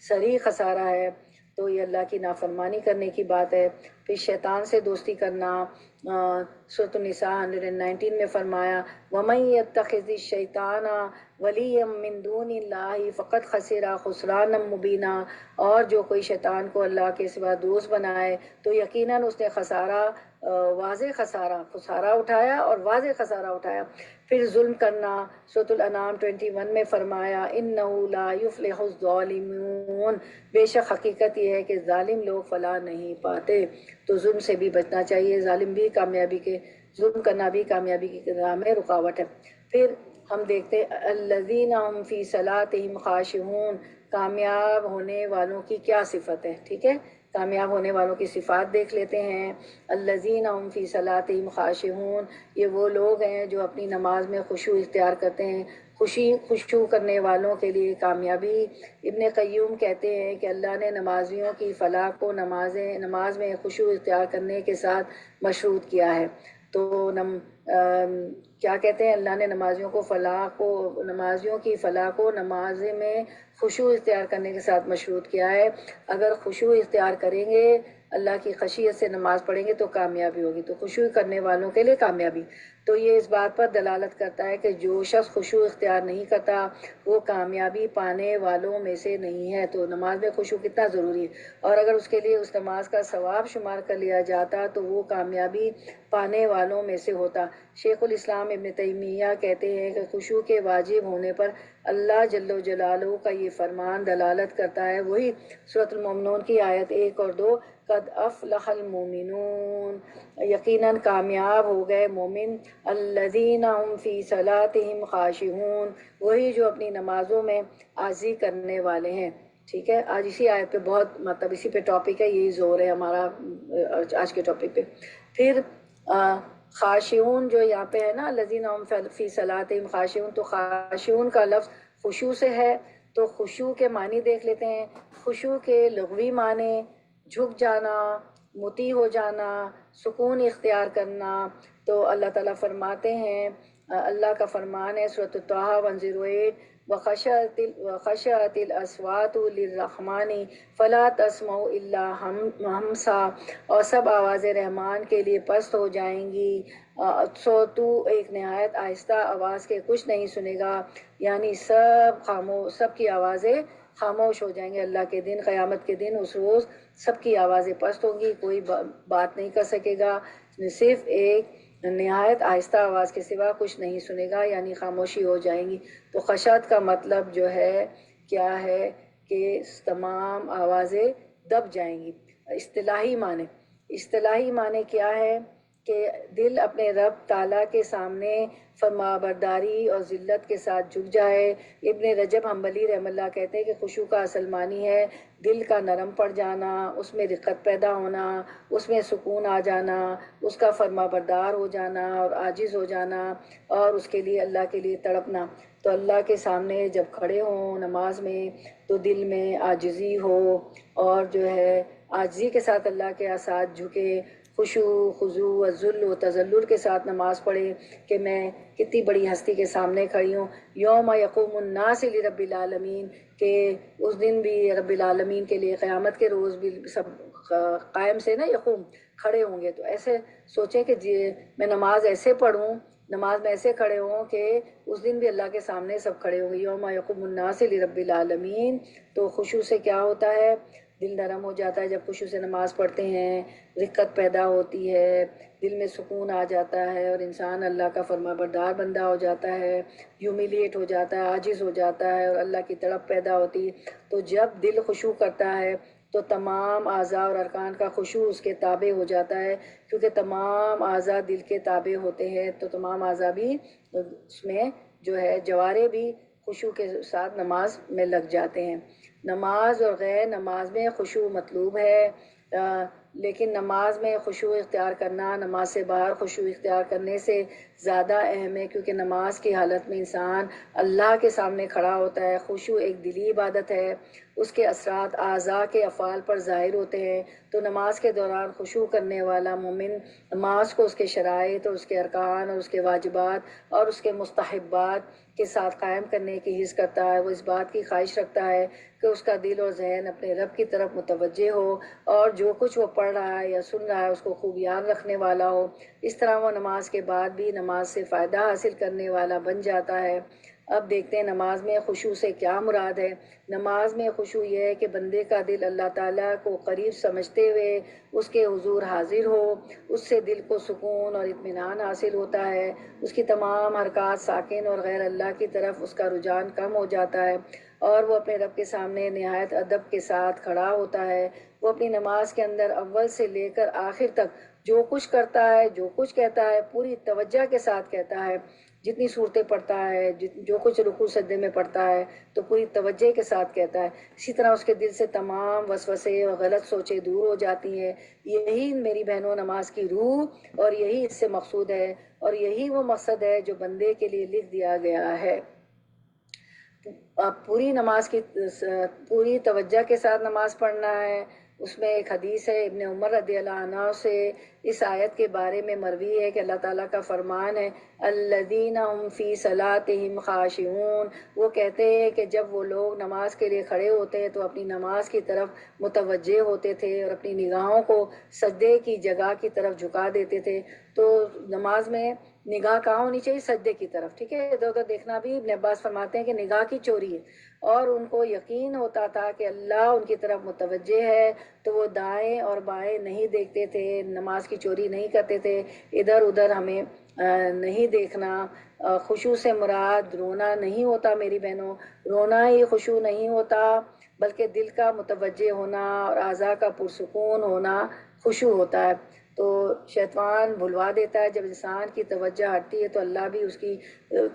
صریح خسارہ ہے۔ تو یہ اللہ کی نافرمانی کرنے کی بات ہے۔ پھر شیطان سے دوستی کرنا، سورۃ النساء 119 میں فرمایا وَمَن يَتَّخِذِ الشَّيْطَانَ وَلِيًّا مِّن دُونِ اللَّهِ فَقَدْ خَسِرَ خُسْرَانًا مُّبِينًا، اور جو کوئی شیطان کو اللہ کے سوا دوست بنائے تو یقیناً اس نے واضح خسارہ اٹھایا اور واضح خسارہ اٹھایا۔ پھر ظلم کرنا، سورۃ الانعام 21 میں فرمایا إِنَّهُ لَا يُفْلِحُ الظَّالِمُونَ، بے شک حقیقت یہ ہے کہ ظالم لوگ فلاح نہیں پاتے۔ تو ظلم سے بھی بچنا چاہیے، ظلم کرنا بھی کامیابی کی راہ میں رکاوٹ ہے۔ پھر ہم دیکھتے الذین هم فی صلاتهم خاشعون، کامیاب ہونے والوں کی کیا صفت ہے، ٹھیک ہے، کامیاب ہونے والوں کی صفات دیکھ لیتے ہیں۔ الذین هم فی صلاتهم خاشعون، یہ وہ لوگ ہیں جو اپنی نماز میں خشوع اختیار کرتے ہیں۔ خشوع کرنے والوں کے لیے کامیابی۔ ابن قیوم کہتے ہیں کہ اللہ نے نمازیوں کی فلاح کو نماز میں خشوع اختیار کرنے کے ساتھ مشروط کیا ہے۔ تو کیا کہتے ہیں، اللہ نے نمازیوں کی فلاح کو نماز میں خشوع اختیار کرنے کے ساتھ مشروط کیا ہے۔ اگر خشوع اختیار کریں گے، اللہ کی خشیت سے نماز پڑھیں گے تو کامیابی ہوگی، تو خشوع کرنے والوں کے لیے کامیابی۔ تو یہ اس بات پر دلالت کرتا ہے کہ جو شخص خشوع اختیار نہیں کرتا وہ کامیابی پانے والوں میں سے نہیں ہے۔ تو نماز میں خشوع کتنا ضروری ہے، اور اگر اس کے لیے اس نماز کا ثواب شمار کر لیا جاتا تو وہ کامیابی پانے والوں میں سے ہوتا۔ شیخ الاسلام ابن تیمیہ کہتے ہیں کہ خشوع کے واجب ہونے پر اللہ جل جلالہ کا یہ فرمان دلالت کرتا ہے، وہی سورۃ المومنون کی آیت 1 اور 2، قد افلح المومنون، یقیناً کامیاب ہو گئے مومن، الذین هم فی صلاتهم خاشعون، وہی جو اپنی نمازوں میں عاجزی کرنے والے ہیں۔ ٹھیک ہے، آج اسی آیت پہ بہت اسی پہ ٹاپک ہے، یہی زور ہے ہمارا آج کے ٹاپک پہ۔ پھر خاشعون جو یہاں پہ ہے نا، الذین هم فی صلاتهم خاشعون، تو خاشعون کا لفظ خشوع سے ہے، تو خشوع کے معنی دیکھ لیتے ہیں۔ خشوع کے لغوی معنی جھک جانا، مطیع ہو جانا، سکون اختیار کرنا۔ تو اللہ تعالیٰ فرماتے ہیں، اللہ کا فرمان ہے سورۃ طٰہٰ 108، وَخَشَعَتِ الْأَصْوَاتُ لِلرَّحْمَٰنِ فَلَا تَسْمَعُ إِلَّا ہَمْسًا، اور سب آوازیں رحمان کے لیے پست ہو جائیں گی، سو تو ایک نہایت آہستہ آواز کے کچھ نہیں سنے گا، یعنی سب کی آوازیں خاموش ہو جائیں گے۔ اللہ کے دن، قیامت کے دن، اس روز سب کی آوازیں پست ہوں گی، کوئی بات نہیں کر سکے گا، صرف ایک نہایت آہستہ آواز کے سوا کچھ نہیں سنے گا، یعنی خاموشی ہو جائیں گی۔ تو خشعت کا مطلب جو ہے کیا ہے کہ تمام آوازیں دب جائیں گی۔ اصطلاحی معنی کیا ہے کہ دل اپنے رب تعالیٰ کے سامنے فرمانبرداری اور ذلت کے ساتھ جھک جائے۔ ابن رجب حنبلی رحم اللہ کہتے ہیں کہ خشوع کا اصل معنی ہے دل کا نرم پڑ جانا، اس میں رقت پیدا ہونا، اس میں سکون آ جانا، اس کا فرمانبردار ہو جانا اور عاجز ہو جانا، اور اس کے لیے اللہ کے لیے تڑپنا۔ تو اللہ کے سامنے جب کھڑے ہوں نماز میں تو دل میں عاجزی ہو، اور جو ہے عاجزی کے ساتھ اللہ کے ساتھ جھکے، خشوع خضوع و ذل و تذلل کے ساتھ نماز پڑھے کہ میں کتنی بڑی ہستی کے سامنے کھڑی ہوں۔ یوم یقوم الناس لرب العالمین، کہ اس دن بھی رب العالمین کے لیے، قیامت کے روز بھی سب قائم سے نا یقوم کھڑے ہوں گے۔ تو ایسے سوچیں کہ میں نماز ایسے پڑھوں، نماز میں ایسے کھڑے ہوں کہ اس دن بھی اللہ کے سامنے سب کھڑے ہوں گے۔ یوم یقوم الناس لرب العالمین۔ تو خشوع سے کیا ہوتا ہے؟ دل نرم ہو جاتا ہے جب خشوع سے نماز پڑھتے ہیں، رقت پیدا ہوتی ہے، دل میں سکون آ جاتا ہے، اور انسان اللہ کا فرمانبردار بندہ ہو جاتا ہے، ہیومیلیٹ ہو جاتا ہے، عاجز ہو جاتا ہے، اور اللہ کی تڑپ پیدا ہوتی ہے۔ تو جب دل خشوع کرتا ہے تو تمام اعضاء اور ارکان کا خشوع اس کے تابع ہو جاتا ہے، کیونکہ تمام اعضاء دل کے تابع ہوتے ہیں، تو تمام اعضاء بھی اس میں جو ہے جوارے بھی خشوع کے ساتھ نماز میں لگ جاتے ہیں۔ نماز اور غیر نماز میں خشوع مطلوب ہے، لیکن نماز میں خشوع اختیار کرنا نماز سے باہر خشوع اختیار کرنے سے زیادہ اہم ہے، کیونکہ نماز کی حالت میں انسان اللہ کے سامنے کھڑا ہوتا ہے۔ خشوع ایک دلی عبادت ہے، اس کے اثرات اعضاء کے افعال پر ظاہر ہوتے ہیں۔ تو نماز کے دوران خشوع کرنے والا مومن نماز کو اس کے شرائط اور اس کے ارکان اور اس کے واجبات اور اس کے مستحبات کے ساتھ قائم کرنے کی حرص کرتا ہے۔ وہ اس بات کی خواہش رکھتا ہے کہ اس کا دل اور ذہن اپنے رب کی طرف متوجہ ہو، اور جو کچھ وہ پڑھ رہا ہے یا سن رہا ہے اس کو خوب یاد رکھنے والا ہو۔ اس طرح وہ نماز کے بعد بھی نماز سے فائدہ حاصل کرنے والا بن جاتا ہے۔ اب دیکھتے ہیں نماز میں خشوع سے کیا مراد ہے۔ نماز میں خشوع یہ ہے کہ بندے کا دل اللہ تعالیٰ کو قریب سمجھتے ہوئے اس کے حضور حاضر ہو، اس سے دل کو سکون اور اطمینان حاصل ہوتا ہے، اس کی تمام حرکات ساکن اور غیر اللہ کی طرف اس کا رجحان کم ہو جاتا ہے، اور وہ اپنے رب کے سامنے نہایت ادب کے ساتھ کھڑا ہوتا ہے۔ وہ اپنی نماز کے اندر اول سے لے کر آخر تک جو کچھ کرتا ہے، جو کچھ کہتا ہے، پوری توجہ کے ساتھ کہتا ہے۔ جتنی صورتیں پڑھتا ہے، جو کچھ رکوع سجدے میں پڑھتا ہے تو پوری توجہ کے ساتھ کہتا ہے۔ اسی طرح اس کے دل سے تمام وسوسے اور غلط سوچیں دور ہو جاتی ہیں۔ یہی میری بہنوں نماز کی روح اور یہی اس سے مقصود ہے، اور یہی وہ مقصد ہے جو بندے کے لیے لکھ دیا گیا ہے۔ پوری نماز کی پوری توجہ کے ساتھ نماز پڑھنا ہے۔ اس میں ایک حدیث ہے ابن عمر رضی اللہ عنہ سے اس آیت کے بارے میں مروی ہے کہ اللہ تعالیٰ کا فرمان ہے الذین هم فی صلاتہم خاشعون، وہ کہتے ہیں کہ جب وہ لوگ نماز کے لیے کھڑے ہوتے ہیں تو اپنی نماز کی طرف متوجہ ہوتے تھے اور اپنی نگاہوں کو سجدے کی جگہ کی طرف جھکا دیتے تھے۔ تو نماز میں نگاہ کہاں ہونی چاہیے؟ سجدے کی طرف، ٹھیک ہے؟ ادھر ادھر دیکھنا بھی ابن عباس فرماتے ہیں کہ نگاہ کی چوری ہے، اور ان کو یقین ہوتا تھا کہ اللہ ان کی طرف متوجہ ہے، تو وہ دائیں اور بائیں نہیں دیکھتے تھے، نماز کی چوری نہیں کرتے تھے۔ ادھر ادھر ہمیں نہیں دیکھنا۔ خشوع سے مراد رونا نہیں ہوتا میری بہنوں، رونا ہی خشوع نہیں ہوتا، بلکہ دل کا متوجہ ہونا اور اعضاء کا پرسکون ہونا خشوع ہوتا ہے۔ تو شیطان بھلوا دیتا ہے، جب انسان کی توجہ ہٹتی ہے تو اللہ بھی اس کی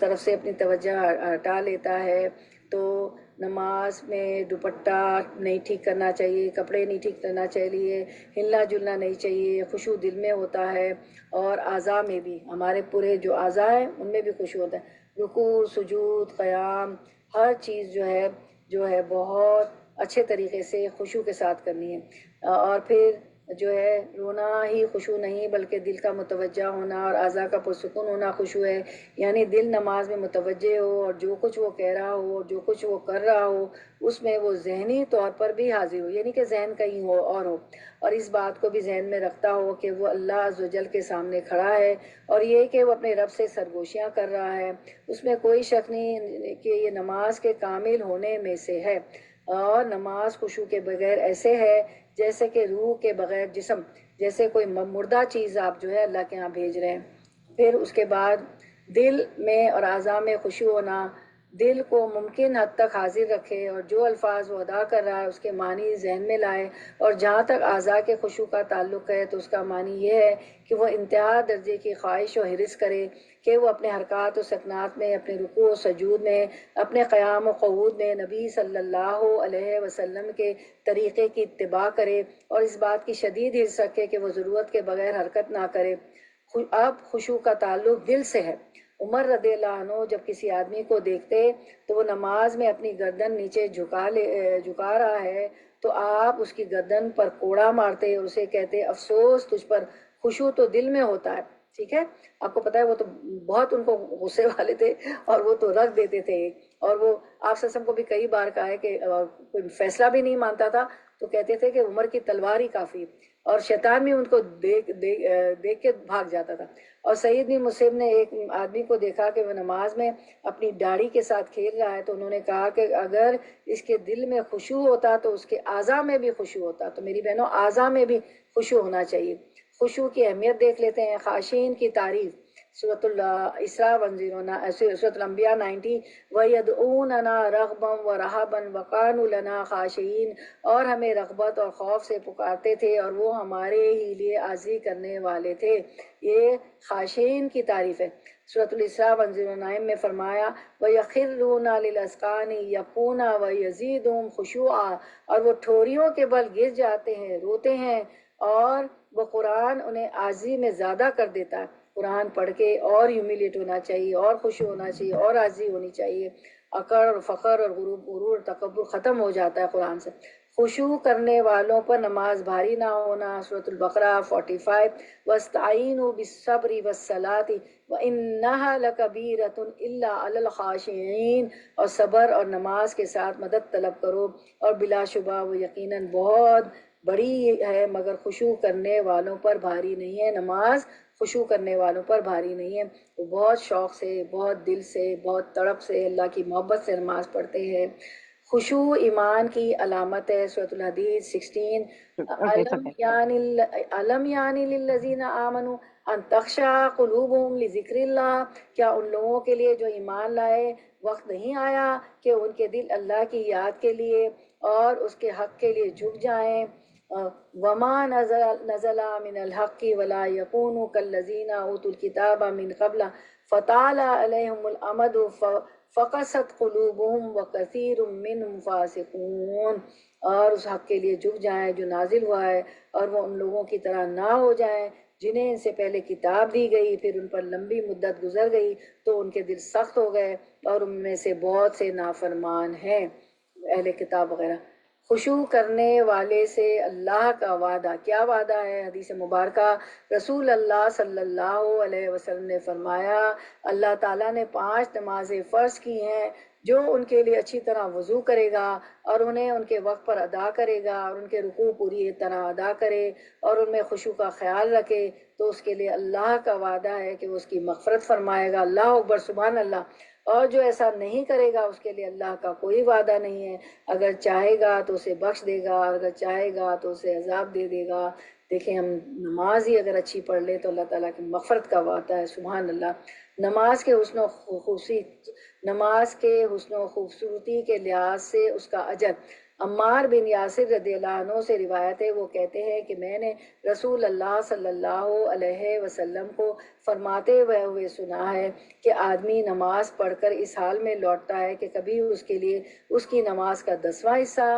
طرف سے اپنی توجہ ہٹا لیتا ہے۔ تو نماز میں دوپٹہ نہیں ٹھیک کرنا چاہیے، کپڑے نہیں ٹھیک کرنا چاہیے، ہلنا جلنا نہیں چاہیے، خشوع دل میں ہوتا ہے، اور اعضاء میں بھی، ہمارے پورے جو اعضاء ہیں ان میں بھی خشوع ہوتا ہے۔ رکوع، سجود، قیام، ہر چیز جو ہے بہت اچھے طریقے سے خشوع کے ساتھ کرنی ہے۔ اور پھر جو ہے رونا ہی خشوع نہیں بلکہ دل کا متوجہ ہونا اور اعضاء کا پرسکون ہونا خشوع ہے، یعنی دل نماز میں متوجہ ہو اور جو کچھ وہ کہہ رہا ہو اور جو کچھ وہ کر رہا ہو اس میں وہ ذہنی طور پر بھی حاضر ہو، یعنی کہ ذہن کہیں ہو، اور اس بات کو بھی ذہن میں رکھتا ہو کہ وہ اللہ عز و جل کے سامنے کھڑا ہے، اور یہ کہ وہ اپنے رب سے سرگوشیاں کر رہا ہے۔ اس میں کوئی شک نہیں کہ یہ نماز کے کامل ہونے میں سے ہے، اور نماز خشوع کے بغیر ایسے ہے جیسے کہ روح کے بغیر جسم، جیسے کوئی مردہ چیز آپ جو ہے اللہ کے ہاں بھیج رہے ہیں۔ پھر اس کے بعد دل میں اور اعضاء میں خشوع ہونا، دل کو ممکن حد تک حاضر رکھے اور جو الفاظ وہ ادا کر رہا ہے اس کے معنی ذہن میں لائے، اور جہاں تک اعضاء کے خشوع کا تعلق ہے تو اس کا معنی یہ ہے کہ وہ انتہا درجے کی خواہش و حرص کرے کہ وہ اپنے حرکات و سکنات میں، اپنے رکوع و سجود میں، اپنے قیام و قعود میں نبی صلی اللہ علیہ وسلم کے طریقے کی اتباع کرے، اور اس بات کی شدید حرص رکھے کہ وہ ضرورت کے بغیر حرکت نہ کرے۔ اب خشوع کا تعلق دل سے ہے۔ عمر رضی اللہ عنہ جب کسی آدمی کو دیکھتے تو وہ نماز میں اپنی گردن نیچے جھکا رہا ہے تو آپ اس کی گردن پر کوڑا مارتے اور اسے کہتے افسوس تجھ پر، خشوع تو دل میں ہوتا ہے۔ ٹھیک ہے، آپ کو پتا ہے وہ تو بہت ان کو غصے والے تھے اور وہ تو رکھ دیتے تھے، اور وہ آپ وسلم کو بھی کئی بار کہا ہے کہ کوئی فیصلہ بھی نہیں مانتا تھا تو کہتے تھے کہ عمر کی تلوار ہی کافی، اور شیطان بھی ان کو دیکھ کے بھاگ جاتا تھا۔ اور سعید بن مسیب نے ایک آدمی کو دیکھا کہ وہ نماز میں اپنی داڑھی کے ساتھ کھیل رہا ہے، تو انہوں نے کہا کہ اگر اس کے دل میں خشوع ہوتا تو اس کے اعضاء میں بھی خشوع ہوتا۔ تو میری بہنوں، اعضاء میں بھی خشوع ہونا چاہیے۔ خشوع کی اہمیت دیکھ لیتے ہیں۔ خاشعین کی تعریف، سورۃ الاسراء 109، سورۃ الانبیاء 90، وَيَدْعُونَنَا رَغْبًا وَرَهَبًا وَكَانُوا لَنَا خَاشِعِينَ، اور ہمیں رغبت اور خوف سے پکارتے تھے اور وہ ہمارے ہی لیے عاجزی کرنے والے تھے۔ یہ خاشعین کی تعریف ہے۔ سورۃ الاسراء 109 میں فرمایا وَيَخِرُّونَ لِلْأَذْقَانِ يَبْكُونَ وَيَزِيدُهُمْ خُشُوعًا، اور وہ ٹھوریوں کے بل گر جاتے ہیں، روتے ہیں، اور وہ قرآن انہیں عاجزی میں زیادہ کر دیتا ہے۔ قرآن پڑھ کے اور ہیوملیٹ ہونا چاہیے، اور خشوع ہونا چاہیے، اور عاجزی ہونی چاہیے۔ اکڑ اور فخر اور غرور تکبر ختم ہو جاتا ہے قرآن سے۔ خشوع کرنے والوں پر نماز بھاری نہ ہونا، سورۃ البقرہ 45، وَاسْتَعِینُوا بِالصَّبْرِ وَالصَّلَاةِ وَإِنَّهَا لَكَبِیرَةٌ إِلَّا عَلَى الْخَاشِعِینَ، اور صبر اور نماز کے ساتھ مدد طلب کرو، اور بلا شبہ وہ یقیناً بہت بڑی ہے مگر خشوع کرنے والوں پر بھاری نہیں ہے۔ نماز خشوع کرنے والوں پر بھاری نہیں ہے، وہ بہت شوق سے، بہت دل سے، بہت تڑپ سے، اللہ کی محبت سے نماز پڑھتے ہیں۔ خشوع ایمان کی علامت ہے، سورۃ الحدید 16، علم یعنی للذین آمنوا ان تخشع قلوبہم لذکر اللہ، کیا ان لوگوں کے لیے جو ایمان لائے وقت نہیں آیا کہ ان کے دل اللہ کی یاد کے لیے اور اس کے حق کے لیے جھک جائیں۔ وما نزل من الحق ولا يكونوا كالذين اوتوا الكتاب من قبل فطال عليهم الامد فقست قلوبهم وكثير منهم فاسقون، اور اس حق کے لیے جھک جائیں جو نازل ہوا ہے، اور وہ ان لوگوں کی طرح نہ ہو جائیں جنہیں ان سے پہلے کتاب دی گئی، پھر ان پر لمبی مدت گزر گئی تو ان کے دل سخت ہو گئے، اور ان میں سے بہت سے نافرمان ہیں، اہل کتاب وغیرہ۔ خشوع کرنے والے سے اللہ کا وعدہ، کیا وعدہ ہے؟ حدیث مبارکہ، رسول اللہ صلی اللہ علیہ وسلم نے فرمایا اللہ تعالیٰ نے 5 نمازیں فرض کی ہیں، جو ان کے لیے اچھی طرح وضو کرے گا اور انہیں ان کے وقت پر ادا کرے گا اور ان کے رکوع پوری طرح ادا کرے اور ان میں خشوع کا خیال رکھے، تو اس کے لیے اللہ کا وعدہ ہے کہ وہ اس کی مغفرت فرمائے گا۔ اللہ اکبر، سبحان اللہ۔ اور جو ایسا نہیں کرے گا اس کے لیے اللہ کا کوئی وعدہ نہیں ہے، اگر چاہے گا تو اسے بخش دے گا، اگر چاہے گا تو اسے عذاب دے دے گا۔ دیکھیں، ہم نماز ہی اگر اچھی پڑھ لیں تو اللہ تعالیٰ کی مغفرت کا وعدہ ہے، سبحان اللہ۔ نماز کے حسن و خوبصورتی کے لحاظ سے اس کا اجر، عمار بن یاسر رضی اللہ عنہ سے روایت ہے، وہ کہتے ہیں کہ میں نے رسول اللہ صلی اللہ علیہ وسلم کو فرماتے ہوئے سنا ہے کہ آدمی نماز پڑھ کر اس حال میں لوٹتا ہے کہ کبھی اس کے لیے اس کی نماز کا 10واں حصہ،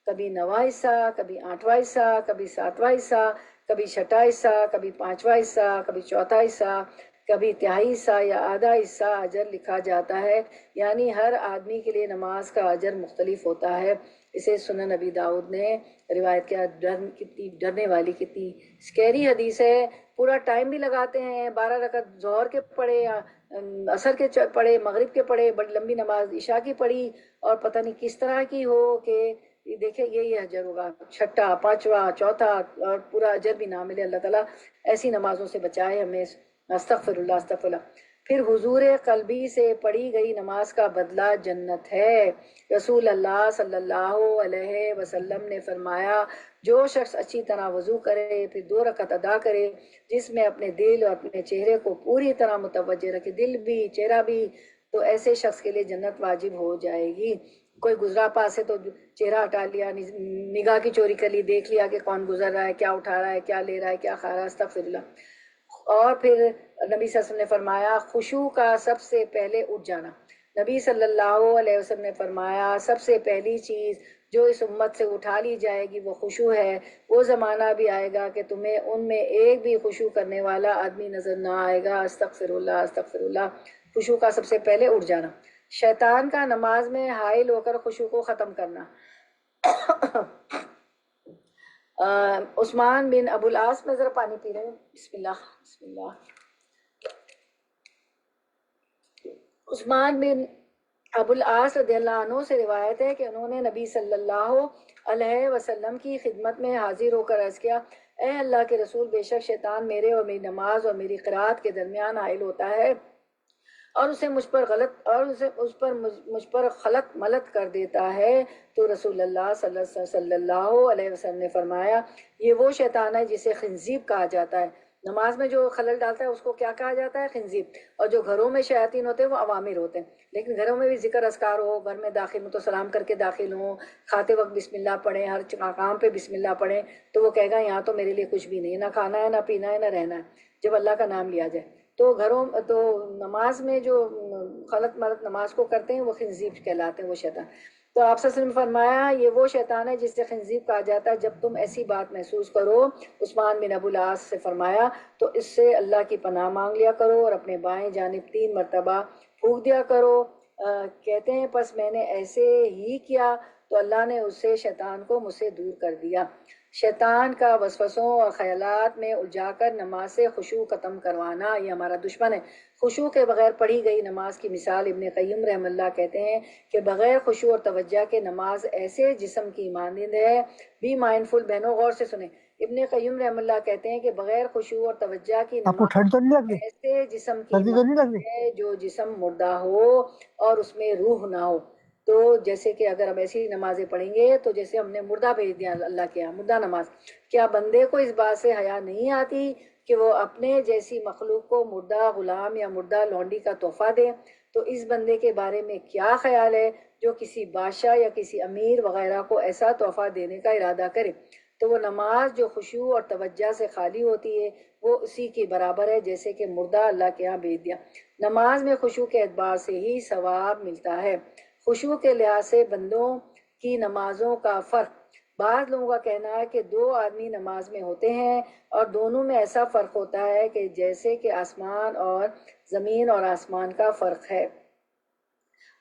کبھی 9واں حصہ، کبھی 8واں حصہ، کبھی 7واں حصہ، کبھی 6واں حصہ، کبھی 5واں حصہ، کبھی 4تھا حصہ، کبھی تہائی حصہ یا آدھا حصہ اجر لکھا جاتا ہے، یعنی ہر آدمی کے لیے نماز کا اجر مختلف ہوتا ہے۔ اسے سنن نبی داؤد نے روایت کیا۔ کتنی ڈرنے والی، کتنی سکیری حدیث ہے۔ پورا ٹائم بھی لگاتے ہیں، 12 رکعت ظہر کے پڑھے، عصر کے پڑھے، مغرب کے پڑھے، بڑی لمبی نماز عشاء کی پڑھی، اور پتہ نہیں کس طرح کی ہو کہ دیکھیں یہی اجر ہوگا، 6واں، 5واں، 4تھا، اور پورا اجر بھی نہ ملے۔ اللہ تعالیٰ ایسی نمازوں سے بچائے ہمیں، استغفر اللہ، استغفر اللہ۔ پھر حضور قلبی سے پڑھی گئی نماز کا بدلہ جنت ہے۔ رسول اللہ صلی اللہ علیہ وسلم نے فرمایا جو شخص اچھی طرح وضو کرے پھر 2 رکعت ادا کرے جس میں اپنے دل اور اپنے چہرے کو پوری طرح متوجہ رکھے، دل بھی چہرہ بھی، تو ایسے شخص کے لیے جنت واجب ہو جائے گی۔ کوئی گزرا پاس ہے تو چہرہ ہٹا لیا، نگاہ کی چوری کر لی، دیکھ لیا کہ کون گزر رہا ہے، کیا اٹھا رہا ہے، کیا لے رہا ہے، کیا کھا رہا ہے، استغفر اللہ۔ اور پھر نبی صلی اللہ علیہ وسلم نے فرمایا خشوع کا سب سے پہلے اٹھ جانا۔ نبی صلی اللہ علیہ وسلم نے فرمایا سب سے پہلی چیز جو اس امت سے اٹھا لی جائے گی وہ خشوع ہے۔ وہ زمانہ بھی آئے گا کہ تمہیں ان میں ایک بھی خشوع کرنے والا آدمی نظر نہ آئے گا۔ استغفر اللہ استغفر اللہ۔ خشوع کا سب سے پہلے اٹھ جانا۔ شیطان کا نماز میں حائل ہو کر خشوع کو ختم کرنا۔ عثمان بن ابو العاص میں ذرا پانی پی رہے ہیں، بسم اللہ بسم اللہ۔ عثمان بن ابو العاص رضی اللہ عنہ سے روایت ہے کہ انہوں نے نبی صلی اللہ علیہ وسلم کی خدمت میں حاضر ہو کر عرض کیا، اے اللہ کے رسول، بے شک شیطان میرے اور میری نماز اور میری قرات کے درمیان حائل ہوتا ہے اور اسے مجھ پر خلط ملط کر دیتا ہے۔ تو رسول اللہ صلی اللہ علیہ وسلم نے فرمایا یہ وہ شیطان ہے جسے خنزیب کہا جاتا ہے۔ نماز میں جو خلل ڈالتا ہے اس کو کیا کہا جاتا ہے؟ خنزیب۔ اور جو گھروں میں شیاطین ہوتے ہیں وہ عوامر ہوتے ہیں، لیکن گھروں میں بھی ذکر اذکار ہو، گھر میں داخل ہوں تو سلام کر کے داخل ہوں، کھاتے وقت بسم اللہ پڑھیں، ہر کام پہ بسم اللہ پڑھیں، تو وہ کہے گا یہاں تو میرے لیے کچھ بھی نہیں ہے، نہ کھانا ہے، نہ پینا ہے، نہ رہنا ہے، جب اللہ کا نام لیا جائے۔ تو تو نماز میں جو خلط ملط نماز کو کرتے ہیں وہ خنزیب کہلاتے ہیں، وہ شیطان۔ تو آپ صلی اللہ علیہ وسلم نے فرمایا یہ وہ شیطان ہے جس سے خنزیب کہا جاتا ہے۔ جب تم ایسی بات محسوس کرو، عثمان بن ابو العاص سے فرمایا، تو اس سے اللہ کی پناہ مانگ لیا کرو اور اپنے بائیں جانب 3 مرتبہ پھونک دیا کرو۔ کہتے ہیں پس میں نے ایسے ہی کیا تو اللہ نے اسے شیطان کو مجھ سے دور کر دیا۔ شیطان کا وسوسوں اور خیالات میں الجھا کر نماز سے خشوع ختم کروانا یہ ہمارا دشمن ہے۔ خشوع کے بغیر پڑھی گئی نماز کی مثال ابن قیم رحم اللہ کہتے ہیں کہ بغیر خشوع اور توجہ کے نماز ایسے جسم کی مانند ہے۔ بی مائنڈفل بہنوں، غور سے سنیں۔ ابن قیم رحم اللہ کہتے ہیں کہ بغیر خشوع اور توجہ کی آپ کو نماز ٹھنڈ تو نہیں لگ رہی؟ ایسے جسم کی سردی تو نہیں لگ مانند رہی؟ ہے جو جسم مردہ ہو اور اس میں روح نہ ہو۔ تو جیسے کہ اگر ہم ایسی نمازیں پڑھیں گے تو جیسے ہم نے مردہ بھیج دیا اللہ کے یہاں، مردہ نماز۔ کیا بندے کو اس بات سے حیا نہیں آتی کہ وہ اپنے جیسی مخلوق کو مردہ غلام یا مردہ لونڈی کا تحفہ دے؟ تو اس بندے کے بارے میں کیا خیال ہے جو کسی بادشاہ یا کسی امیر وغیرہ کو ایسا تحفہ دینے کا ارادہ کرے؟ تو وہ نماز جو خشوع اور توجہ سے خالی ہوتی ہے وہ اسی کے برابر ہے جیسے کہ مردہ اللہ کے ہاں بھیج دیا۔ نماز میں خشوع کے اعتبار سے ہی ثواب ملتا ہے۔ خشوع کے لحاظ سے بندوں کی نمازوں کا فرق، بعض لوگوں کا کہنا ہے کہ 2 آدمی نماز میں ہوتے ہیں اور دونوں میں ایسا فرق ہوتا ہے کہ جیسے کہ آسمان اور زمین اور آسمان کا فرق ہے۔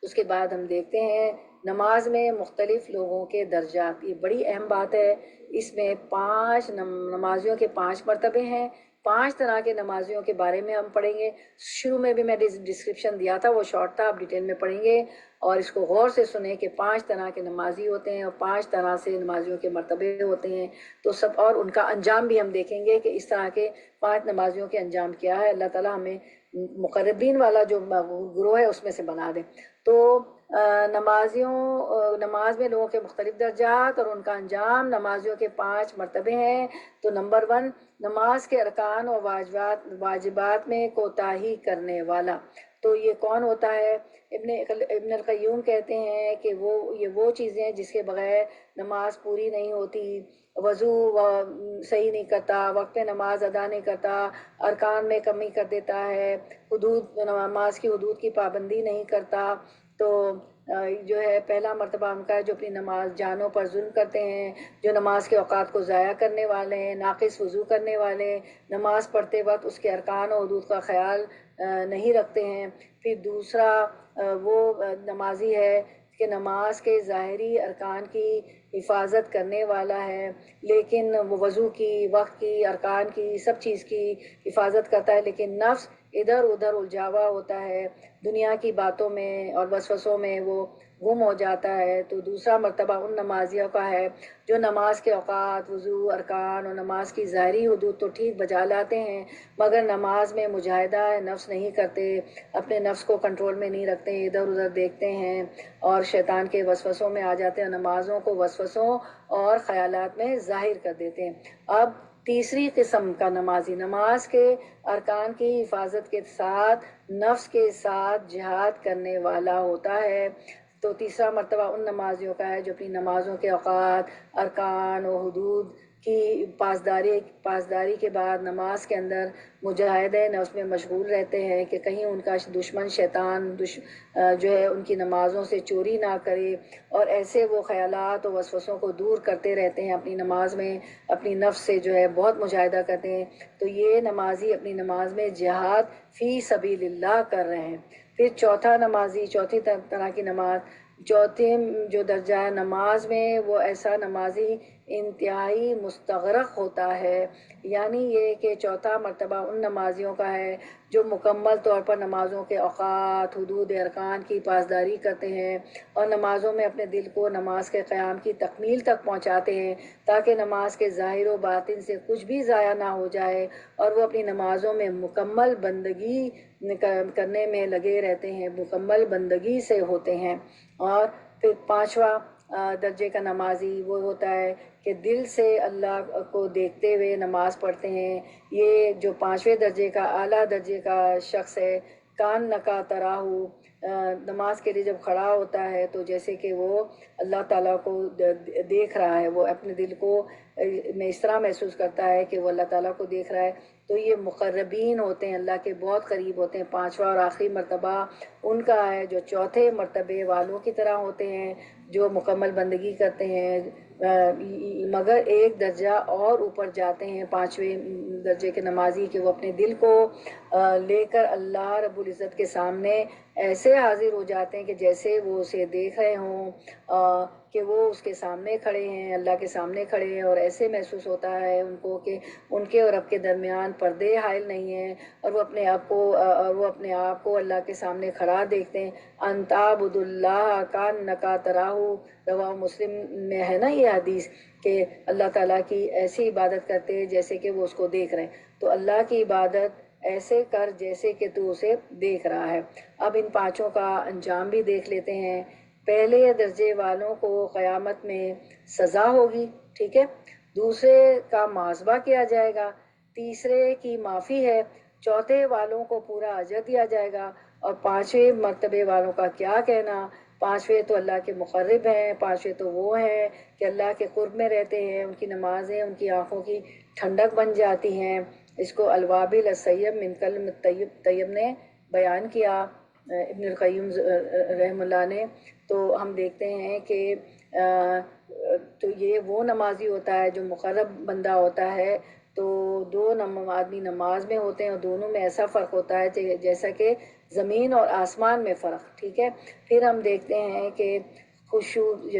اس کے بعد ہم دیکھتے ہیں نماز میں مختلف لوگوں کے درجات، یہ بڑی اہم بات ہے۔ اس میں 5 نمازیوں کے 5 مرتبے ہیں۔ 5 طرح کے نمازیوں کے بارے میں ہم پڑھیں گے۔ شروع میں بھی میں ڈسکرپشن دیا تھا، وہ شارٹ تھا، آپ ڈیٹیل میں پڑھیں گے اور اس کو غور سے سنیں کہ 5 طرح کے نمازی ہوتے ہیں اور 5 طرح سے نمازیوں کے مرتبے ہوتے ہیں۔ تو سب اور ان کا انجام بھی ہم دیکھیں گے کہ اس طرح کے 5 نمازیوں کے انجام کیا ہے۔ اللہ تعالیٰ ہمیں مقربین والا جو گروہ ہے اس میں سے بنا دے۔ تو نماز میں لوگوں کے مختلف درجات اور ان کا انجام، نمازیوں کے 5 مرتبے ہیں۔ تو نمبر 1، نماز کے ارکان اور واجبات میں کوتاہی کرنے والا۔ تو یہ کون ہوتا ہے؟ ابن القیوم کہتے ہیں کہ یہ وہ چیزیں ہیں جس کے بغیر نماز پوری نہیں ہوتی۔ وضو صحیح نہیں کرتا، وقت پہ نماز ادا نہیں کرتا، ارکان میں کمی کر دیتا ہے، نماز کی حدود کی پابندی نہیں کرتا۔ تو جو ہے پہلا مرتبہ ان کا ہے جو اپنی نماز جانوں پر ظلم کرتے ہیں، جو نماز کے اوقات کو ضائع کرنے والے ہیں، ناقص وضو کرنے والے، نماز پڑھتے وقت اس کے ارکان و حدود کا خیال نہیں رکھتے ہیں۔ پھر دوسرا وہ نمازی ہے کہ نماز کے ظاہری ارکان کی حفاظت کرنے والا ہے، لیکن وہ وضو کی، وقت کی، ارکان کی، سب چیز کی حفاظت کرتا ہے، لیکن نفس ادھر ادھر الجھا ہوا ہوتا ہے، دنیا کی باتوں میں اور وسوسوں میں وہ گم ہو جاتا ہے۔ تو دوسرا مرتبہ ان نمازیوں کا ہے جو نماز کے اوقات، وضو، ارکان اور نماز کی ظاہری حدود تو ٹھیک بجا لاتے ہیں، مگر نماز میں مجاہدہ نفس نہیں کرتے، اپنے نفس کو کنٹرول میں نہیں رکھتے، ادھر ادھر دیکھتے ہیں اور شیطان کے وسوسوں میں آ جاتے ہیں، نمازوں کو وسوسوں اور خیالات میں ظاہر کر دیتے ہیں۔ اب تیسری قسم کا نمازی، نماز کے ارکان کی حفاظت کے ساتھ نفس کے ساتھ جہاد کرنے والا ہوتا ہے۔ تو تیسرا مرتبہ ان نمازیوں کا ہے جو اپنی نمازوں کے اوقات، ارکان و حدود کی پاسداری کے بعد نماز کے اندر مجاہدہ نفس میں مشغول رہتے ہیں کہ کہیں ان کا دشمن شیطان جو ہے ان کی نمازوں سے چوری نہ کرے، اور ایسے وہ خیالات و وسوسوں کو دور کرتے رہتے ہیں اپنی نماز میں، اپنی نفس سے جو ہے بہت مجاہدہ کرتے ہیں۔ تو یہ نمازی اپنی نماز میں جہاد فی سبیل اللہ کر رہے ہیں۔ پھر چوتھا نمازی، چوتھی طرح کی نماز، چوتھے جو درجہ ہے نماز میں، وہ ایسا نمازی انتہائی مستغرق ہوتا ہے، یعنی یہ کہ چوتھا مرتبہ ان نمازیوں کا ہے جو مکمل طور پر نمازوں کے اوقات، حدود ارکان کی پاسداری کرتے ہیں اور نمازوں میں اپنے دل کو نماز کے قیام کی تکمیل تک پہنچاتے ہیں تاکہ نماز کے ظاہر و باطن سے کچھ بھی ضائع نہ ہو جائے، اور وہ اپنی نمازوں میں مکمل بندگی کرنے میں لگے رہتے ہیں، مکمل بندگی سے ہوتے ہیں۔ اور پھر پانچواں درجے کا نمازی وہ ہوتا ہے کہ دل سے اللہ کو دیکھتے ہوئے نماز پڑھتے ہیں۔ یہ جو پانچویں درجے کا اعلیٰ درجے کا شخص ہے، کان نکا تراہو، نماز کے لیے جب کھڑا ہوتا ہے تو جیسے کہ وہ اللہ تعالیٰ کو دیکھ رہا ہے، وہ اپنے دل کو میں اس طرح محسوس کرتا ہے کہ وہ اللہ تعالیٰ کو دیکھ رہا ہے۔ تو یہ مقربین ہوتے ہیں، اللہ کے بہت قریب ہوتے ہیں۔ پانچواں اور آخری مرتبہ ان کا ہے جو چوتھے مرتبے والوں کی طرح ہوتے ہیں، جو مکمل بندگی کرتے ہیں، مگر ایک درجہ اور اوپر جاتے ہیں پانچویں درجے کے نمازی، کہ وہ اپنے دل کو لے کر اللہ رب العزت کے سامنے ایسے حاضر ہو جاتے ہیں کہ جیسے وہ اسے دیکھ رہے ہوں، کہ وہ اس کے سامنے کھڑے ہیں، اللہ کے سامنے کھڑے ہیں، اور ایسے محسوس ہوتا ہے ان کو کہ ان کے اور رب کے درمیان پردے حائل نہیں ہیں، اور وہ اپنے آپ کو اللہ کے سامنے کھڑا دیکھتے ہیں۔ انتا عبد اللہ کان نکا تراہو، رواہ مسلم میں ہے نا یہ حدیث کہ اللہ تعالیٰ کی ایسی عبادت کرتے ہیں جیسے کہ وہ اس کو دیکھ رہے ہیں۔ تو اللہ کی عبادت ایسے کر جیسے کہ تو اسے دیکھ رہا ہے۔ اب ان پانچوں کا انجام بھی دیکھ لیتے ہیں۔ پہلے درجے والوں کو قیامت میں سزا ہوگی، ٹھیک ہے، دوسرے کا محاسبہ کیا جائے گا، تیسرے کی معافی ہے، چوتھے والوں کو پورا اجر دیا جائے گا، اور پانچویں مرتبے والوں کا کیا کہنا۔ پانچویں تو اللہ کے مقرب ہیں، پانچویں تو وہ ہیں کہ اللہ کے قرب میں رہتے ہیں، ان کی نمازیں ان کی آنکھوں کی ٹھنڈک بن جاتی ہیں۔ اس کو الوابل السیب من کلم طیب نے بیان کیا، ابن القیم رحم اللہ نے۔ تو ہم دیکھتے ہیں کہ تو یہ وہ نمازی ہوتا ہے جو مقرب بندہ ہوتا ہے۔ تو دو آدمی نماز میں ہوتے ہیں اور دونوں میں ایسا فرق ہوتا ہے جیسا کہ زمین اور آسمان میں فرق، ٹھیک ہے۔ پھر ہم دیکھتے ہیں کہ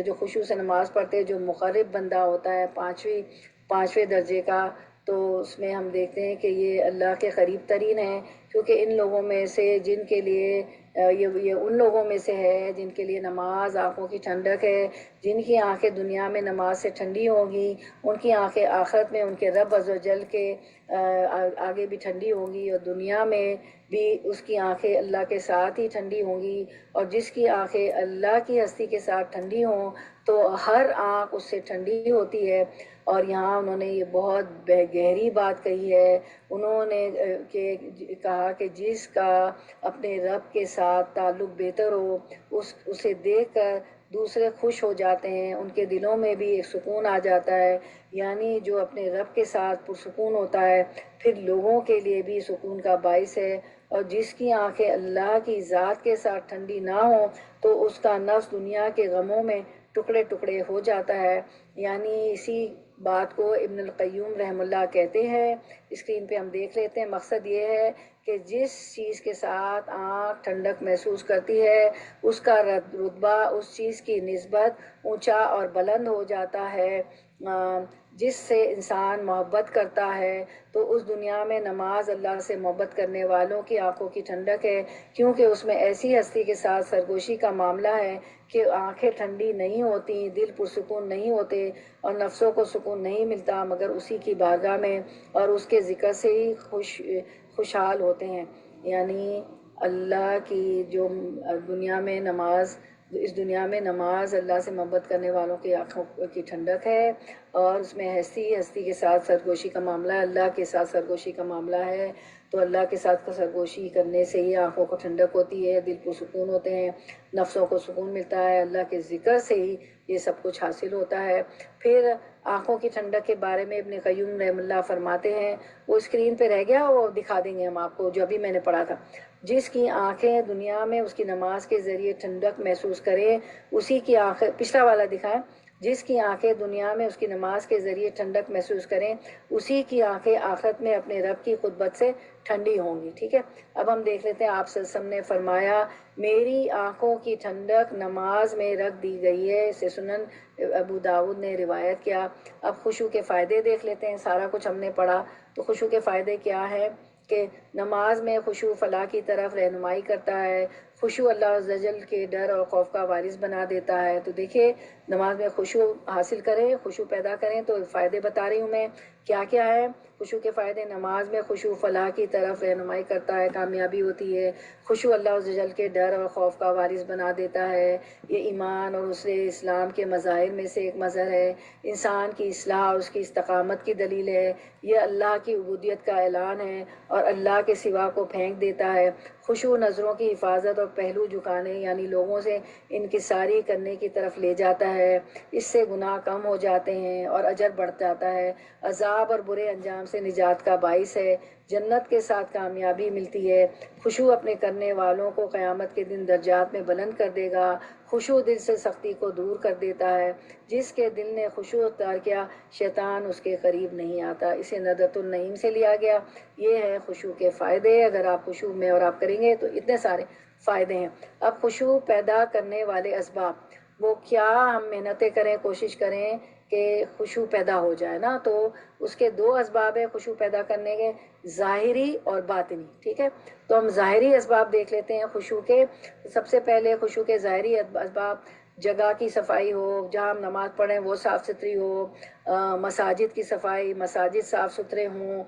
جو خشوع سے نماز پڑھتے جو مقرب بندہ ہوتا ہے پانچویں درجے کا، تو اس میں ہم دیکھتے ہیں کہ یہ اللہ کے قریب ترین ہیں، کیونکہ ان لوگوں میں سے جن کے لیے یہ ان لوگوں میں سے ہے جن کے لیے نماز آنکھوں کی ٹھنڈک ہے، جن کی آنکھیں دنیا میں نماز سے ٹھنڈی ہوں گی، ان کی آنکھیں آخرت میں ان کے رب عز و جل کے آگے بھی ٹھنڈی ہوں گی، اور دنیا میں بھی اس کی آنکھیں اللہ کے ساتھ ہی ٹھنڈی ہوں گی۔ اور جس کی آنکھیں اللہ کی ہستی کے ساتھ ٹھنڈی ہوں تو ہر آنکھ اس سے ٹھنڈی ہوتی ہے۔ اور یہاں انہوں نے یہ بہت گہری بات کہی ہے، انہوں نے کہا کہ جس کا اپنے رب کے ساتھ تعلق بہتر ہو، اسے دیکھ کر دوسرے خوش ہو جاتے ہیں، ان کے دلوں میں بھی ایک سکون آ جاتا ہے، یعنی جو اپنے رب کے ساتھ پرسکون ہوتا ہے پھر لوگوں کے لیے بھی سکون کا باعث ہے۔ اور جس کی آنکھیں اللہ کی ذات کے ساتھ ٹھنڈی نہ ہوں تو اس کا نفس دنیا کے غموں میں ٹکڑے ٹکڑے ہو جاتا ہے۔ یعنی اسی بات کو ابن القیم رحم اللہ کہتے ہیں، اسکرین پہ ہم دیکھ لیتے ہیں۔ مقصد یہ ہے کہ جس چیز کے ساتھ آنکھ ٹھنڈک محسوس کرتی ہے اس کا رتبہ اس چیز کی نسبت اونچا اور بلند ہو جاتا ہے، جس سے انسان محبت کرتا ہے تو اس دنیا میں نماز اللہ سے محبت کرنے والوں کی آنکھوں کی ٹھنڈک ہے، کیونکہ اس میں ایسی ہستی کے ساتھ سرگوشی کا معاملہ ہے کہ آنکھیں ٹھنڈی نہیں ہوتی، دل پرسکون نہیں ہوتے اور نفسوں کو سکون نہیں ملتا مگر اسی کی بارگاہ میں اور اس کے ذکر سے ہی خوشحال ہوتے ہیں۔ یعنی اللہ کی جو دنیا میں نماز، اس دنیا میں نماز اللہ سے محبت کرنے والوں کی آنکھوں کی ٹھنڈک ہے، اور اس میں ہستی کے ساتھ سرگوشی کا معاملہ ہے، اللہ کے ساتھ سرگوشی کا معاملہ ہے۔ تو اللہ کے ساتھ سرگوشی کرنے سے ہی آنکھوں کو ٹھنڈک ہوتی ہے، دل کو سکون ہوتے ہیں، نفسوں کو سکون ملتا ہے، اللہ کے ذکر سے ہی یہ سب کچھ حاصل ہوتا ہے۔ پھر آنکھوں کی ٹھنڈک کے بارے میں ابن قیوم رحم اللہ فرماتے ہیں، وہ اسکرین پہ رہ گیا، وہ دکھا دیں گے ہم آپ کو جو ابھی میں نے پڑھا تھا، جس کی آنکھیں دنیا میں اس کی نماز کے ذریعے ٹھنڈک محسوس کریں، اسی کی آنکھیں، پچھلا والا دکھائیں، جس کی آنکھیں دنیا میں اس کی نماز کے ذریعے ٹھنڈک محسوس کریں اسی کی آنکھیں آخرت میں اپنے رب کی قربت سے ٹھنڈی ہوں گی۔ ٹھیک ہے، اب ہم دیکھ لیتے ہیں، آپ صلی اللہ علیہ وسلم نے فرمایا میری آنکھوں کی ٹھنڈک نماز میں رکھ دی گئی ہے، اسے سنن ابو داود نے روایت کیا۔ اب خشوع کے فائدے دیکھ لیتے ہیں، سارا کچھ ہم نے پڑھا تو خشوع کے فائدے کیا ہے کہ نماز میں خشوع فلاح کی طرف رہنمائی کرتا ہے، خشوع اللہ عز و جل کے ڈر اور خوف کا وارث بنا دیتا ہے۔ تو دیکھیے نماز میں خشوع حاصل کریں، خشوع پیدا کریں، تو فائدے بتا رہی ہوں میں کیا کیا ہے۔ خشوع کے فائدے، نماز میں خشوع فلاح کی طرف رہنمائی کرتا ہے، کامیابی ہوتی ہے۔ خشوع اللہ عز و جل کے ڈر اور خوف کا وارث بنا دیتا ہے، یہ ایمان اور اسرے اسلام کے مظاہر میں سے ایک مظہر ہے، انسان کی اصلاح اور اس کی استقامت کی دلیل ہے، یہ اللہ کی عبودیت کا اعلان ہے اور اللہ کے سوا کو پھینک دیتا ہے۔ خشوع نظروں کی حفاظت اور پہلو جھکانے یعنی لوگوں سے انکساری کرنے کی طرف لے جاتا ہے، اس سے گناہ کم ہو جاتے ہیں اور اجر بڑھ جاتا ہے، عذاب اور برے انجام سے نجات کا باعث ہے، جنت کے ساتھ کامیابی ملتی ہے۔ خشوع اپنے کرنے والوں کو قیامت کے دن درجات میں بلند کر دے گا۔ خشوع دل سے سختی کو دور کر دیتا ہے، جس کے دل نے خشوع اختیار کیا شیطان اس کے قریب نہیں آتا۔ اسے ندرۃ النعیم سے لیا گیا۔ یہ ہے خشوع کے فائدے، اگر آپ خشوع میں اور آپ کریں گے تو اتنے سارے فائدے ہیں۔ اب خشوع پیدا کرنے والے اسباب، وہ کیا ہم محنتیں کریں، کوشش کریں کہ خشوع پیدا ہو جائے نا، تو اس کے دو اسباب ہیں خشوع پیدا کرنے کے، ظاہری اور باطنی۔ ٹھیک ہے، تو ہم ظاہری اسباب دیکھ لیتے ہیں خشوع کے۔ سب سے پہلے خشوع کے ظاہری اسباب، جگہ کی صفائی ہو، جہاں ہم نماز پڑھیں وہ صاف ستھری ہو، مساجد کی صفائی، مساجد صاف ستھرے ہوں۔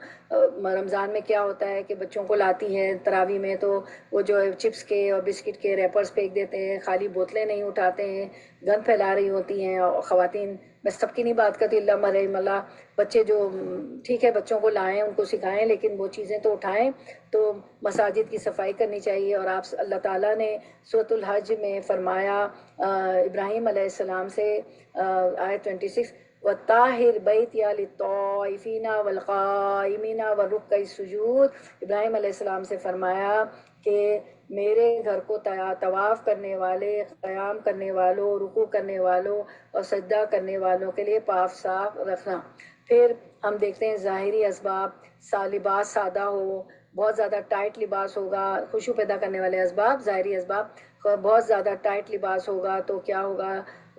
رمضان میں کیا ہوتا ہے کہ بچوں کو لاتی ہیں تراویح میں تو وہ جو ہے چپس کے اور بسکٹ کے ریپرز پھینک دیتے ہیں، خالی بوتلیں نہیں اٹھاتے ہیں، گند پھیلا رہی ہوتی ہیں، اور خواتین، میں سب کی نہیں بات کرتی، اللہ مرحم اللہ، بچے جو ٹھیک ہے بچوں کو لائیں، ان کو سکھائیں، لیکن وہ چیزیں تو اٹھائیں۔ تو مساجد کی صفائی کرنی چاہیے، اور آپ اللہ تعالیٰ نے سورۃ الحج میں فرمایا ابراہیم علیہ السلام سے، آیت 26، وَطَّاهِرْ بَيْتِيَ لِلطَّائِفِينَ وَالْقَائِمِينَ وَالرُّكَّعِ السُّجُودِ، ابراہیم علیہ السلام سے فرمایا کہ میرے گھر کو طواف کرنے والے، قیام کرنے والوں، رکوع کرنے والوں اور سجدہ کرنے والوں کے لیے پاک صاف رکھنا۔ پھر ہم دیکھتے ہیں ظاہری اسباب، لباس سادہ ہو، بہت زیادہ ٹائٹ لباس ہوگا، خشوع پیدا کرنے والے اسباب، ظاہری اسباب، بہت زیادہ ٹائٹ لباس ہوگا تو کیا ہوگا،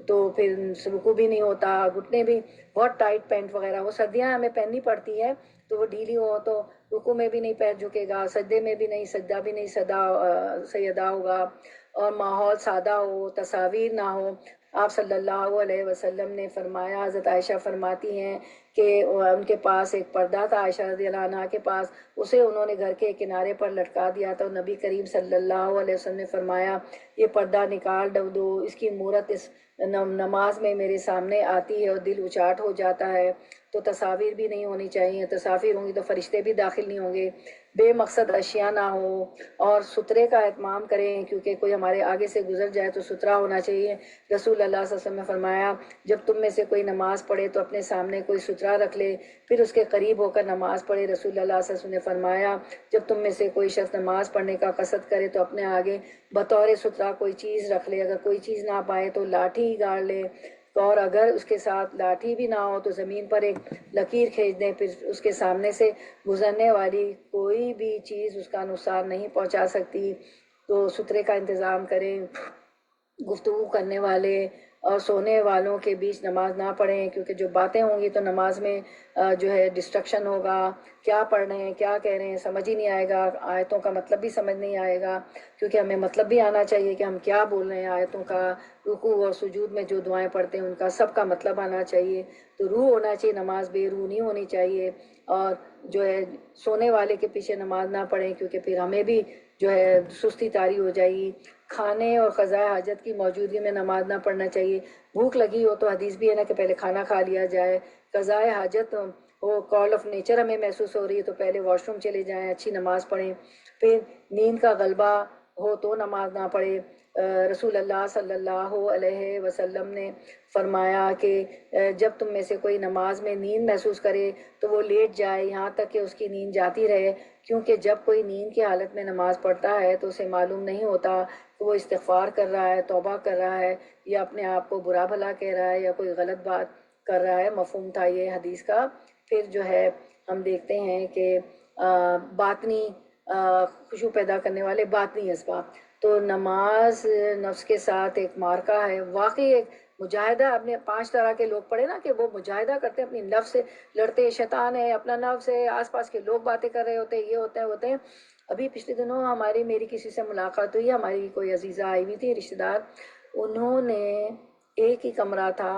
تو پھر رکوع بھی نہیں ہوتا، گھٹنے بھی، بہت ٹائٹ پینٹ وغیرہ، وہ سردیاں ہمیں پہننی پڑتی ہے تو وہ ڈھیلی ہو تو رکوع میں بھی نہیں پیر جھکے گا، سجدے میں بھی نہیں، سجدہ بھی نہیں صحیح ادا ہوگا، اور ماحول سادہ ہو، تصاویر نہ ہو۔ آپ صلی اللہ علیہ وسلم نے فرمایا، حضرت عائشہ فرماتی ہیں کہ ان کے پاس ایک پردہ تھا، عائشہ رضی اللہ عنہا کے پاس، اسے انہوں نے گھر کے کنارے پر لٹکا دیا تھا، نبی کریم صلی اللہ علیہ وسلم نے فرمایا یہ پردہ نکال دو، اس کی مورت اس نماز میں میرے سامنے آتی ہے اور دل اچاٹ ہو جاتا ہے۔ تو تصاویر بھی نہیں ہونی چاہیے، تصاویر ہوں گی تو فرشتے بھی داخل نہیں ہوں گے، بے مقصد اشیاء نہ ہو، اور سترے کا اہتمام کریں، کیونکہ کوئی ہمارے آگے سے گزر جائے تو سترا ہونا چاہیے۔ رسول اللہ صلی اللہ علیہ وسلم نے فرمایا جب تم میں سے کوئی نماز پڑھے تو اپنے سامنے کوئی سترا رکھ لے، پھر اس کے قریب ہو کر نماز پڑھے۔ رسول اللہ صلی اللہ علیہ وسلم نے فرمایا جب تم میں سے کوئی شخص نماز پڑھنے کا قصد کرے تو اپنے آگے بطور سترا کوئی چیز رکھ لے، اگر کوئی چیز نہ پائے تو لاٹھی ہی گاڑ لے، اور اگر اس کے ساتھ لاٹھی بھی نہ ہو تو زمین پر ایک لکیر کھینچ دیں، پھر اس کے سامنے سے گزرنے والی کوئی بھی چیز اس کا نقصان نہیں پہنچا سکتی۔ تو سترے کا انتظام کریں۔ گفتگو کرنے والے اور سونے والوں کے بیچ نماز نہ پڑھیں، کیونکہ جو باتیں ہوں گی تو نماز میں جو ہے ڈسٹرکشن ہوگا، کیا پڑھ رہے ہیں کیا کہہ رہے ہیں سمجھ ہی نہیں آئے گا، آیتوں کا مطلب بھی سمجھ نہیں آئے گا، کیونکہ ہمیں مطلب بھی آنا چاہیے کہ ہم کیا بول رہے ہیں آیتوں کا، رکوع اور سجود میں جو دعائیں پڑھتے ہیں ان کا سب کا مطلب آنا چاہیے، تو روح ہونا چاہیے، نماز بے روح نہیں ہونی چاہیے، اور جو ہے سونے والے کے پیچھے نماز نہ پڑھیں، کیونکہ پھر ہمیں بھی جو ہے سستی طاری ہو جائے گی۔ کھانے اور قضاء حاجت کی موجودگی میں نماز نہ پڑھنا چاہیے، بھوک لگی ہو تو حدیث بھی ہے نا کہ پہلے کھانا کھا لیا جائے، قضاء حاجت ہو، کال آف نیچر ہمیں محسوس ہو رہی ہے تو پہلے واش روم چلے جائیں، اچھی نماز پڑھیں، پھر نیند کا غلبہ ہو تو نماز نہ پڑھے۔ رسول اللہ صلی اللہ علیہ وسلم نے فرمایا کہ جب تم میں سے کوئی نماز میں نیند محسوس کرے تو وہ لیٹ جائے یہاں تک کہ اس کی نیند جاتی رہے، کیونکہ جب کوئی نیند کی حالت میں نماز پڑھتا ہے تو اسے معلوم نہیں ہوتا کہ وہ استغفار کر رہا ہے، توبہ کر رہا ہے، یا اپنے آپ کو برا بھلا کہہ رہا ہے، یا کوئی غلط بات کر رہا ہے۔ مفہوم تھا یہ حدیث کا۔ پھر جو ہے ہم دیکھتے ہیں کہ باطنی خوشو پیدا کرنے والے باطنی اسباب، تو نماز نفس کے ساتھ ایک معرکہ ہے، واقعی ایک مجاہدہ۔ آپ نے 5 طرح کے لوگ پڑھے نا کہ وہ مجاہدہ کرتے ہیں، اپنی نفس سے لڑتے، شیطان ہے، اپنا نفس ہے، آس پاس کے لوگ باتیں کر رہے ہوتے ہیں، یہ ہوتے ہیں ہوتے ہیں۔ ابھی پچھلے دنوں میری کسی سے ملاقات ہوئی، ہماری کوئی عزیزہ آئی ہوئی تھی رشتہ دار، انہوں نے ایک ہی کمرہ تھا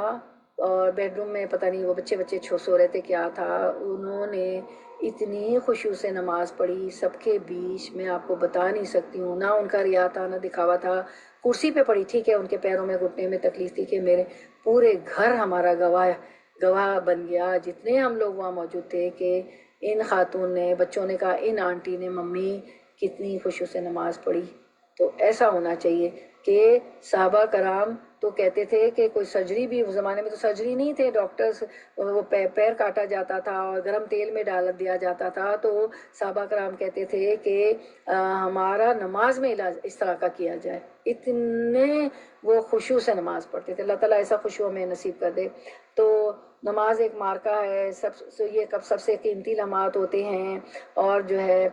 اور بیڈ روم میں پتہ نہیں وہ بچے سو رہے تھے کیا تھا، انہوں نے اتنی خشوع سے نماز پڑھی سب کے بیچ، میں آپ کو بتا نہیں سکتی ہوں، نہ ان کا ریا تھا نہ دکھاوا تھا، کرسی پہ پڑھی، ٹھیک ہے ان کے پیروں میں گھٹنے میں تکلیف تھی کہ میرے پورے گھر ہمارا گواہ بن گیا، جتنے ہم لوگ وہاں موجود تھے، کہ ان خاتون نے، بچوں نے کہا ان آنٹی نے ممی کتنی خشوع سے نماز پڑھی۔ تو ایسا ہونا چاہیے کہ صحابہ کرام تو کہتے تھے کہ کوئی سرجری بھی، اس زمانے میں تو سرجری نہیں تھے، ڈاکٹرز وہ پیر کاٹا جاتا تھا اور گرم تیل میں ڈال دیا جاتا تھا، تو صحابہ کرام کہتے تھے کہ ہمارا نماز میں علاج اس طرح کا کیا جائے، اتنے وہ خشوع سے نماز پڑھتے تھے۔ اللہ تعالیٰ ایسا خشوع ہمیں نصیب کر دے۔ تو نماز ایک معرکہ ہے، یہ سب سے قیمتی لمحات ہوتے ہیں، اور جو ہے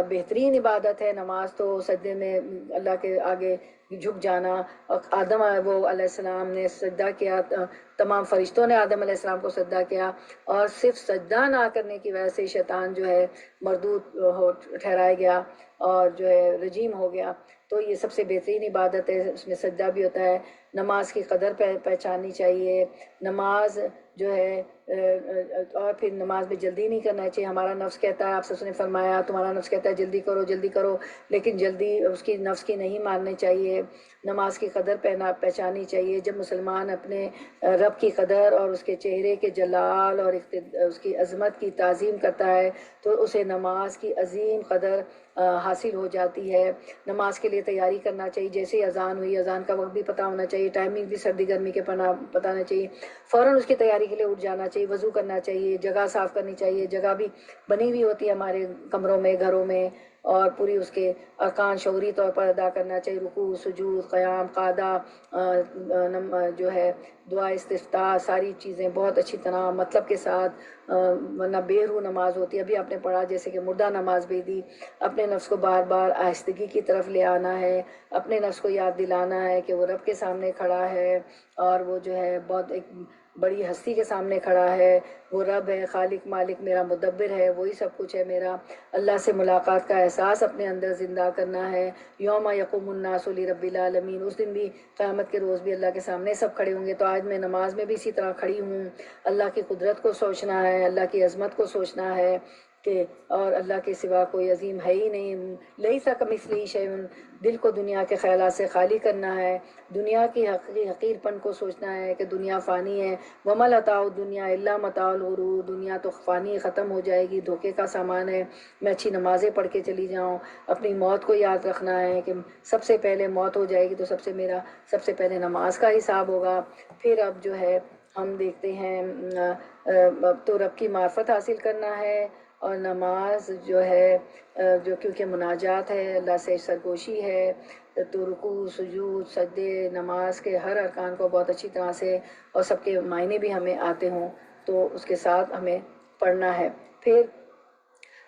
بہترین عبادت ہے نماز، تو سجدے میں اللہ کے آگے جھک جانا۔ اور آدم وہ علیہ السلام نے سجدہ کیا، تمام فرشتوں نے آدم علیہ السلام کو سجدہ کیا، اور صرف سجدہ نہ کرنے کی وجہ سے شیطان جو ہے مردود ٹھہرایا گیا اور جو ہے رجیم ہو گیا۔ تو یہ سب سے بہترین عبادت ہے، اس میں سجدہ بھی ہوتا ہے۔ نماز کی قدر پہچاننی چاہیے، نماز جو ہے اور پھر نماز میں جلدی نہیں کرنا چاہیے۔ ہمارا نفس کہتا ہے، آپ سب نے فرمایا تمہارا نفس کہتا ہے جلدی کرو جلدی کرو، لیکن جلدی اس کی نفس کی نہیں ماننی چاہیے، نماز کی قدر پہچاننی چاہیے۔ جب مسلمان اپنے رب کی قدر اور اس کے چہرے کے جلال اور اس کی عظمت کی تعظیم کرتا ہے تو اسے نماز کی عظیم قدر حاصل ہو جاتی ہے۔ نماز کے لیے تیاری کرنا چاہیے، جیسے ہی اذان ہوئی، اذان کا وقت بھی پتہ ہونا چاہیے، ٹائمنگ بھی سردی گرمی کے پتہ ہونا چاہیے، فوراً اس کی تیاری کے لیے اٹھ جانا چاہیے، وضو کرنا چاہیے، جگہ صاف کرنی چاہیے، جگہ بھی بنی ہوئی ہوتی ہے ہمارے کمروں میں، گھروں میں، اور پوری اس کے ارکان شعوری طور پر ادا کرنا چاہیے، رکوع، سجود، قیام، قعدہ، جو ہے دعا استفتاح، ساری چیزیں بہت اچھی طرح مطلب کے ساتھ، ورنہ بے روح نماز ہوتی ہے۔ ابھی آپ نے پڑھا جیسے کہ مردہ نماز بھی دی، اپنے نفس کو بار بار آہستگی کی طرف لے آنا ہے، اپنے نفس کو یاد دلانا ہے کہ وہ رب کے سامنے کھڑا ہے، اور وہ جو ہے بہت ایک بڑی ہستی کے سامنے کھڑا ہے، وہ رب ہے، خالق مالک میرا مدبر ہے، وہی سب کچھ ہے میرا۔ اللہ سے ملاقات کا احساس اپنے اندر زندہ کرنا ہے۔ یوم یقوم الناس لرب العالمین، اس دن بھی، قیامت کے روز بھی اللہ کے سامنے سب کھڑے ہوں گے، تو آج میں نماز میں بھی اسی طرح کھڑی ہوں۔ اللہ کی قدرت کو سوچنا ہے، اللہ کی عظمت کو سوچنا ہے کہ اور اللہ کے سوا کوئی عظیم ہے ہی نہیں، لیس کمثلہ شیء، دل کو دنیا کے خیالات سے خالی کرنا ہے، دنیا کی حقیر پن کو سوچنا ہے کہ دنیا فانی ہے، وما متاع الدنیا الا متاع الغرور، دنیا تو فانی ختم ہو جائے گی، دھوکے کا سامان ہے۔ میں اچھی نمازیں پڑھ کے چلی جاؤں، اپنی موت کو یاد رکھنا ہے کہ سب سے پہلے موت ہو جائے گی تو سب سے پہلے نماز کا حساب ہوگا۔ پھر اب جو ہے ہم دیکھتے ہیں تو رب کی معرفت حاصل کرنا ہے، اور نماز جو ہے جو کیونکہ مناجات ہے، اللہ سے سرگوشی ہے، تو رکوع، سجود، سجدے، نماز کے ہر ارکان کو بہت اچھی طرح سے اور سب کے معنی بھی ہمیں آتے ہوں تو اس کے ساتھ ہمیں پڑھنا ہے۔ پھر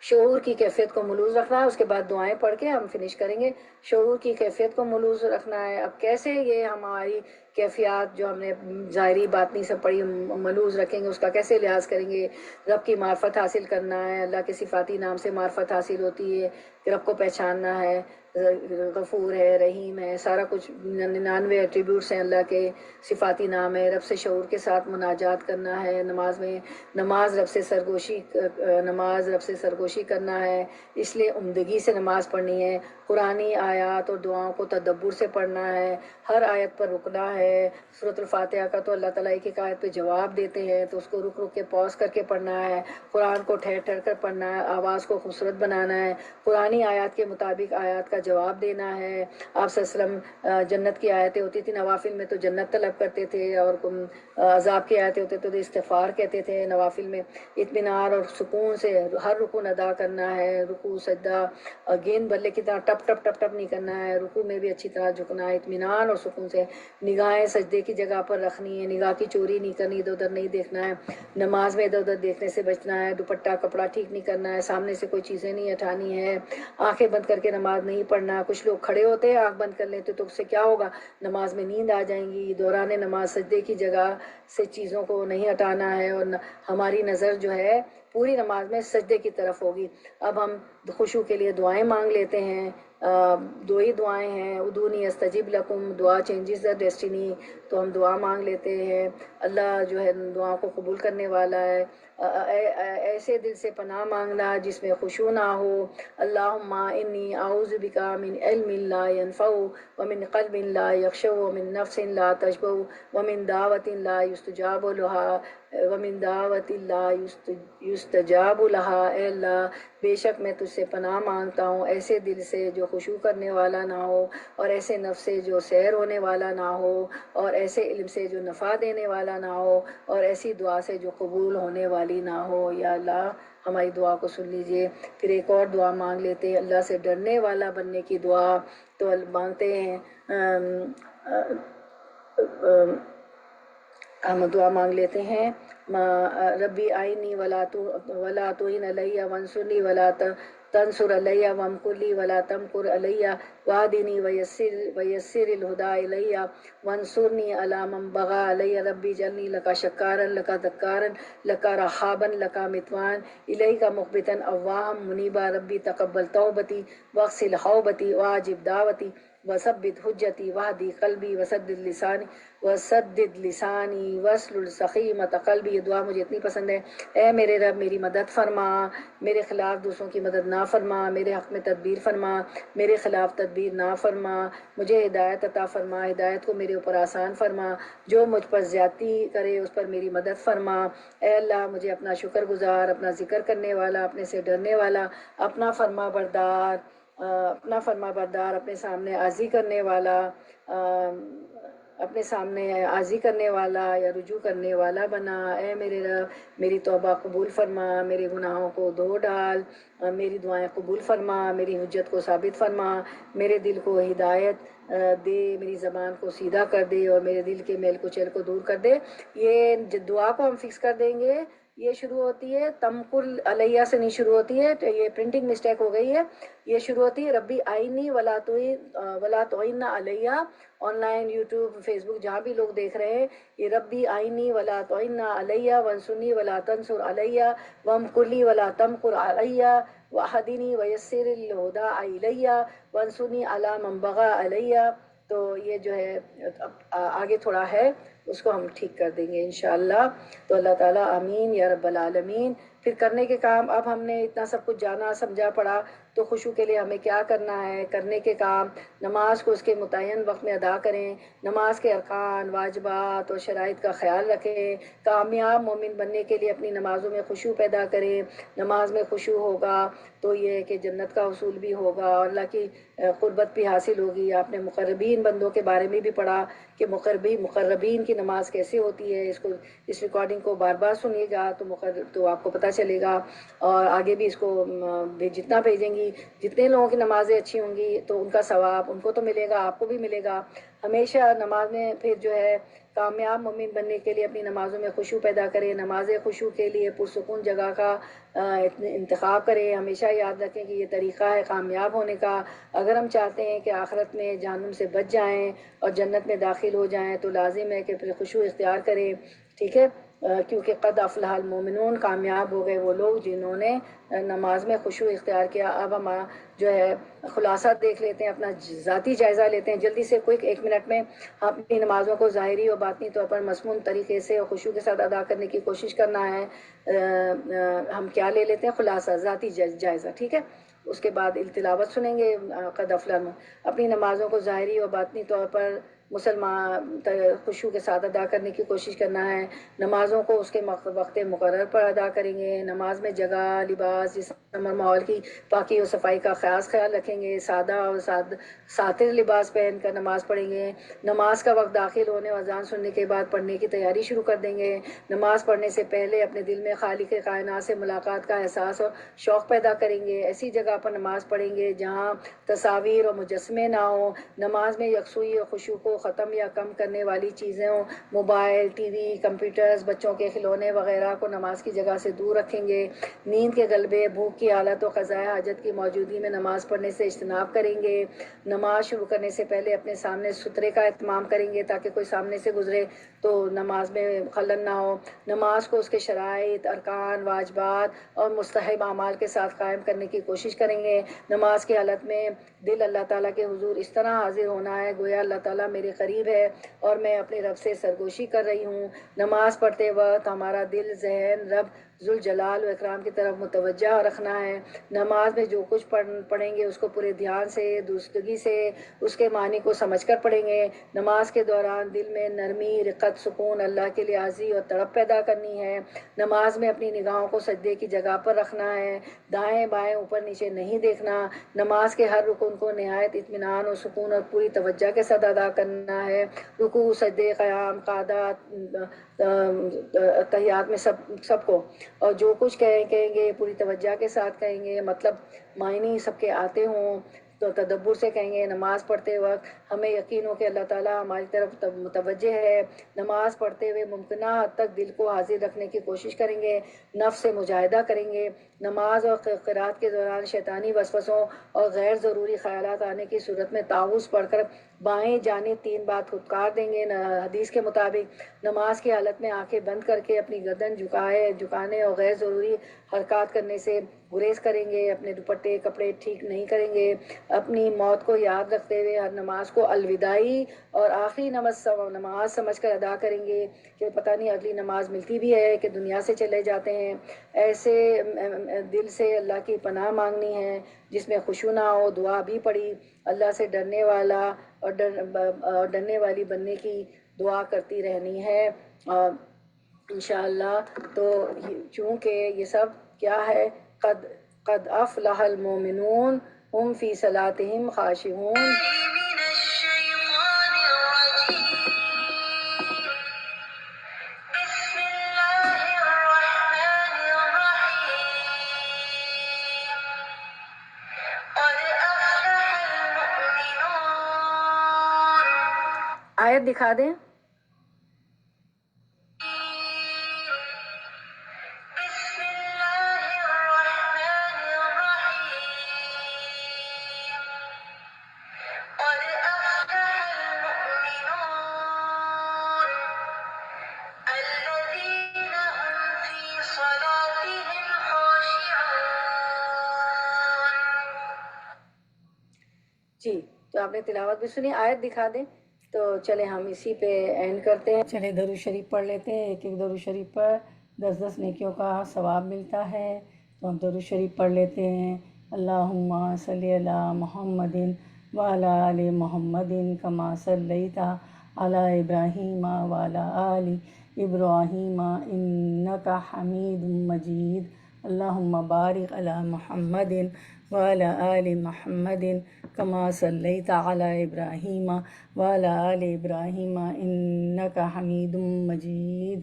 شعور کی کیفیت کو ملوث رکھنا ہے، اس کے بعد دعائیں پڑھ کے ہم فنش کریں گے۔ شعور کی کیفیت کو ملوث رکھنا ہے، اب کیسے یہ ہماری کیفیات جو ہم نے ظاہری باطنی سب پڑھی ملوز رکھیں گے، اس کا کیسے لحاظ کریں گے. رب کی معرفت حاصل کرنا ہے، اللہ کے صفاتی نام سے معرفت حاصل ہوتی ہے کہ رب کو پہچاننا ہے، غفور ہے، رحیم ہے، سارا کچھ 99 ایٹریبیوٹس ہیں اللہ کے، صفاتی نام ہے. رب سے شعور کے ساتھ مناجات کرنا ہے نماز میں، نماز رب سے سرگوشی کرنا ہے، اس لیے عمدگی سے نماز پڑھنی ہے. قرآنی آیات اور دعاؤں کو تدبر سے پڑھنا ہے، ہر آیت پر رکنا ہے. سورۃ الفاتحہ کا تو اللہ تعالیٰ ایک ایک آیت پہ جواب دیتے ہیں، تو اس کو رک رک کے پاز کر کے پڑھنا ہے. قرآن کو ٹھہر ٹھہر کر پڑھنا ہے، آواز کو خوبصورت بنانا ہے، قرآنی آیات کے مطابق آیات کا جواب دینا ہے. آپ صلی اللہ علیہ وسلم جنت کی آیتیں ہوتی تھیں نوافل میں تو جنت طلب کرتے تھے، اور عذاب کی آیتیں ہوتے تو استغفار کہتے تھے. نوافل میں اطمینان اور سکون سے ہر رکوع ادا کرنا ہے، رکوع سجدہ گیند بلے کی طرح ٹپ ٹپ ٹپ ٹپ نہیں کرنا ہے، رکوع میں بھی اچھی طرح جھکنا ہے اطمینان اور سکون سے. نگاہیں سجدے کی جگہ پر رکھنی ہے، نگاہ کی چوری نہیں کرنی، ادھر ادھر نہیں دیکھنا ہے. نماز میں ادھر ادھر دیکھنے سے بچنا ہے، دوپٹہ کپڑا ٹھیک نہیں کرنا ہے، سامنے سے کوئی چیزیں نہیں اٹھانی ہے، آنکھیں بند کر کے نماز نہیں پڑھنا. کچھ لوگ کھڑے ہوتے ہیں آنکھ بند کر لیتے تو اس سے کیا ہوگا، نماز میں نیند آ جائیں گی. دوران نماز سجدے کی جگہ سے چیزوں کو نہیں ہٹانا ہے، اور ہماری نظر جو ہے پوری نماز میں سجدے کی طرف ہوگی. اب ہم خشوع کے لیے دعائیں مانگ لیتے ہیں. دو ہی دعائیں ہیں، ادعونی استجب لکم، دعا چینجز دا ڈیسٹینی. تو ہم دعا مانگ لیتے ہیں، اللہ جو ہے دعا کو قبول کرنے والا ہے. ایسے دل سے پناہ مانگنا جس میں خشوع نہ ہو. اللہم انی اعوذ بک من علم لا ينفع ومن قلب لا یخشع ومن نفس لا تشبع ومن دعوت لا یستجاب لها یستجاب لہا. اے اللہ بے شک میں تجھ سے پناہ مانگتا ہوں ایسے دل سے جو خشوع کرنے والا نہ ہو، اور ایسے نفس سے جو سیر ہونے والا نہ ہو، اور ایسے علم سے جو نفع دینے والا نہ ہو، اور ایسی دعا سے جو قبول ہونے والی نہ ہو. یا اللہ ہماری دعا کو سن لیجئے. پھر ایک اور دعا مانگ لیتے ہیں، اللہ سے ڈرنے والا بننے کی دعا. تو مانگتے ہیں ہم دعا مانگ لیتے ہیں، ربی آئینی ولا تعین علیہ وانصرنی ولا تنصر علیہ وامکر لی ولا تمکر علیہ واہدنی ویسر الہدی علیہ وانصرنی علی من بغی علیہ. ربی اجعلنی لک شکارا لک ذکارا لک رہابا لک متواء الیک مخبتا اواہا منیبا. ربی تقبل توبتی واغسل حوبتی واجب دعوتی وثبت حجتی واہدی قلبی وسدد لسانی واسلل سخیمۃ قلبی. یہ دعا مجھے اتنی پسند ہے. اے میرے رب میری مدد فرما، میرے خلاف دوسروں کی مدد نہ فرما، میرے حق میں تدبیر فرما، میرے خلاف تدبیر نہ فرما. مجھے ہدایت عطا فرما، ہدایت کو میرے اوپر آسان فرما. جو مجھ پر زیادتی کرے اس پر میری مدد فرما. اے اللہ مجھے اپنا شکر گزار، اپنا ذکر کرنے والا، اپنے سے ڈرنے والا، اپنا فرما بردار، اپنے سامنے عاجزی کرنے والا، اپنے سامنے عاجزی کرنے والا یا رجوع کرنے والا بنا. اے میرے رب میری توبہ قبول فرما، میرے گناہوں کو دھو ڈال، میری دعائیں قبول فرما، میری حجت کو ثابت فرما، میرے دل کو ہدایت دے، میری زبان کو سیدھا کر دے، اور میرے دل کے میل کچیل کو دور کر دے. یہ دعا کو ہم فکس کر دیں گے. یہ شروع ہوتی ہے تمکل علیہ سے نہیں شروع ہوتی ہے، تو یہ پرنٹنگ مسٹیک ہو گئی ہے. یہ شروع ہوتی ہے ربی آئینی ولا تعین علیہ. آن لائن یوٹیوب فیس بک جہاں بھی لوگ دیکھ رہے ہیں، یہ ربی آئینی ولا تعین علیہ وانصرنی ولا تنصر علیہ وامکر لی ولا تمکر علیہ واہدنی ویسر الہدی علیہ وانصرنی علی من بغی علیہ. تو یہ جو ہے آگے تھوڑا ہے، اس کو ہم ٹھیک کر دیں گے انشاءاللہ. تو اللہ تعالیٰ آمین یا رب العالمین. پھر کرنے کے کام، اب ہم نے اتنا سب کچھ جانا سمجھا پڑا، تو خشوع کے لیے ہمیں کیا کرنا ہے. کرنے کے کام، نماز کو اس کے متعین وقت میں ادا کریں، نماز کے ارکان واجبات اور شرائط کا خیال رکھیں. کامیاب مومن بننے کے لیے اپنی نمازوں میں خشوع پیدا کریں. نماز میں خشوع ہوگا تو یہ ہے کہ جنت کا حصول بھی ہوگا اور اللہ کی قربت بھی حاصل ہوگی. آپ نے مقربین بندوں کے بارے میں بھی پڑھا کہ مقربین کی نماز کیسے ہوتی ہے. اس ریکارڈنگ کو بار بار سنیے گا تو آپ کو پتہ چلے گا، اور آگے بھی اس کو جتنا بھیجیں گی، جتنے لوگوں کی نمازیں اچھی ہوں گی تو ان کا ثواب ان کو تو ملے گا، آپ کو بھی ملے گا. ہمیشہ نماز میں پھر جو ہے کامیاب مومن بننے کے لیے اپنی نمازوں میں خشوع پیدا کرے، نماز خشوع کے لیے پرسکون جگہ کا انتخاب کرے۔ ہمیشہ یاد رکھیں کہ یہ طریقہ ہے کامیاب ہونے کا۔ اگر ہم چاہتے ہیں کہ آخرت میں جہنم سے بچ جائیں اور جنت میں داخل ہو جائیں تو لازم ہے کہ پھر خشوع اختیار کریں، ٹھیک ہے؟ کیونکہ قد افلح المومنون، کامیاب ہو گئے وہ لوگ جنہوں نے نماز میں خشوع اختیار کیا۔ اب ہم جو ہے خلاصہ دیکھ لیتے ہیں، اپنا ذاتی جائزہ لیتے ہیں جلدی سے، کوئک 1 منٹ میں۔ ہم اپنی نمازوں کو ظاہری اور باطنی طور پر مضمون طریقے سے اور خشوع کے ساتھ ادا کرنے کی کوشش کرنا ہے۔ ہم کیا لے لیتے ہیں؟ خلاصہ، ذاتی جائزہ، ٹھیک ہے؟ اس کے بعد تلاوت سنیں گے قد افلح۔ اپنی نمازوں کو ظاہری اور باطنی طور پر مسلمان خشوع کے ساتھ ادا کرنے کی کوشش کرنا ہے۔ نمازوں کو اس کے وقت مقرر پر ادا کریں گے۔ نماز میں جگہ، لباس، جسم اور ماحول کی پاکی اور صفائی کا خیال رکھیں گے۔ سادہ اور ساتر لباس پہن کر نماز پڑھیں گے۔ نماز کا وقت داخل ہونے اور اذان سننے کے بعد پڑھنے کی تیاری شروع کر دیں گے۔ نماز پڑھنے سے پہلے اپنے دل میں خالق کائنات سے ملاقات کا احساس اور شوق پیدا کریں گے۔ ایسی جگہ پر نماز پڑھیں گے جہاں تصاویر اور مجسمے نہ ہوں۔ نماز میں یکسوئی اور خشوع کو ختم یا کم کرنے والی چیزیں ہوں، موبائل، ٹی وی، کمپیوٹرز، بچوں کے کھلونے وغیرہ کو نماز کی جگہ سے دور رکھیں گے۔ نیند کے غلبے، بھوک کی حالت اور قضاء حاجت کی موجودگی میں نماز پڑھنے سے اجتناب کریں گے۔ نماز شروع کرنے سے پہلے اپنے سامنے سترے کا اہتمام کریں گے تاکہ کوئی سامنے سے گزرے تو نماز میں خلل نہ ہو۔ نماز کو اس کے شرائط، ارکان، واجبات اور مستحب اعمال کے ساتھ قائم کرنے کی کوشش کریں گے۔ نماز کی حالت میں دل اللہ تعالیٰ کے حضور اس طرح حاضر ہونا ہے گویا اللہ تعالیٰ میرے قریب ہے اور میں اپنے رب سے سرگوشی کر رہی ہوں۔ نماز پڑھتے وقت ہمارا دل، ذہن رب ذوالجلال و اکرام کی طرف متوجہ رکھنا ہے۔ نماز میں جو کچھ پڑھیں گے اس کو پورے دھیان سے، درستگی سے، اس کے معنی کو سمجھ کر پڑھیں گے۔ نماز کے دوران دل میں نرمی، رقت، سکون، اللہ کے لیے عاجزی اور تڑپ پیدا کرنی ہے۔ نماز میں اپنی نگاہوں کو سجدے کی جگہ پر رکھنا ہے، دائیں بائیں، اوپر نیچے نہیں دیکھنا۔ نماز کے ہر رکن کو نہایت اطمینان اور سکون اور پوری توجہ کے ساتھ ادا کرنا ہے۔ رکوع، سجدے، قیام، قعدات، تحیات میں سب کو، اور جو کچھ کہیں گے پوری توجہ کے ساتھ کہیں گے، مطلب معنی سب کے آتے ہوں تو تدبر سے کہیں گے۔ نماز پڑھتے وقت ہمیں یقین ہو کہ اللہ تعالیٰ ہماری طرف متوجہ ہے۔ نماز پڑھتے ہوئے ممکنہ حد تک دل کو حاضر رکھنے کی کوشش کریں گے، نفس سے مجاہدہ کریں گے۔ نماز اور قرات کے دوران شیطانی وسوسوں اور غیر ضروری خیالات آنے کی صورت میں تعوذ پڑھ کر بائیں جانب 3 بار پھٹکار دیں گے۔ حدیث کے مطابق نماز کی حالت میں آنکھیں بند کر کے اپنی گردن جھکانے اور غیر ضروری حرکات کرنے سے گریز کریں گے۔ اپنے دوپٹے کپڑے ٹھیک نہیں کریں گے۔ اپنی موت کو یاد رکھتے ہوئے ہر نماز کو الوداعی اور آخری نماز سمجھ کر ادا کریں گے کہ پتہ نہیں اگلی نماز ملتی بھی ہے کہ دنیا سے چلے جاتے ہیں۔ ایسے دل سے اللہ کی پناہ مانگنی ہے جس میں خشوع نہ ہو۔ دعا بھی پڑھی، اللہ سے ڈرنے والا اور ڈرنے والی بننے کی دعا کرتی رہنی ہے انشاءاللہ۔ تو چونکہ یہ سب کیا ہے، قد افلح المومنون ہم فی صلاتہم خاشعون۔ آیت دکھا دیں۔ جی، تو آپ نے تلاوت بھی سنی، آیت دکھا دیں تو چلے ہم اسی پہ اینڈ کرتے ہیں۔ چلے درود شریف پڑھ لیتے ہیں، ایک ایک درود شریف پر 10 نیکیوں کا ثواب ملتا ہے، تو ہم درود شریف پڑھ لیتے ہیں۔ اللہم صلی علی محمد وعلی آل محمد کما صلیت علی ابراہیم وعلی آل ابراہیم انک حمید مجید۔ اللہم بارک علی محمد وعلی آل محمد کما صلیت علی ابراہیم وعلی آل ابراہیم انک حمید مجید۔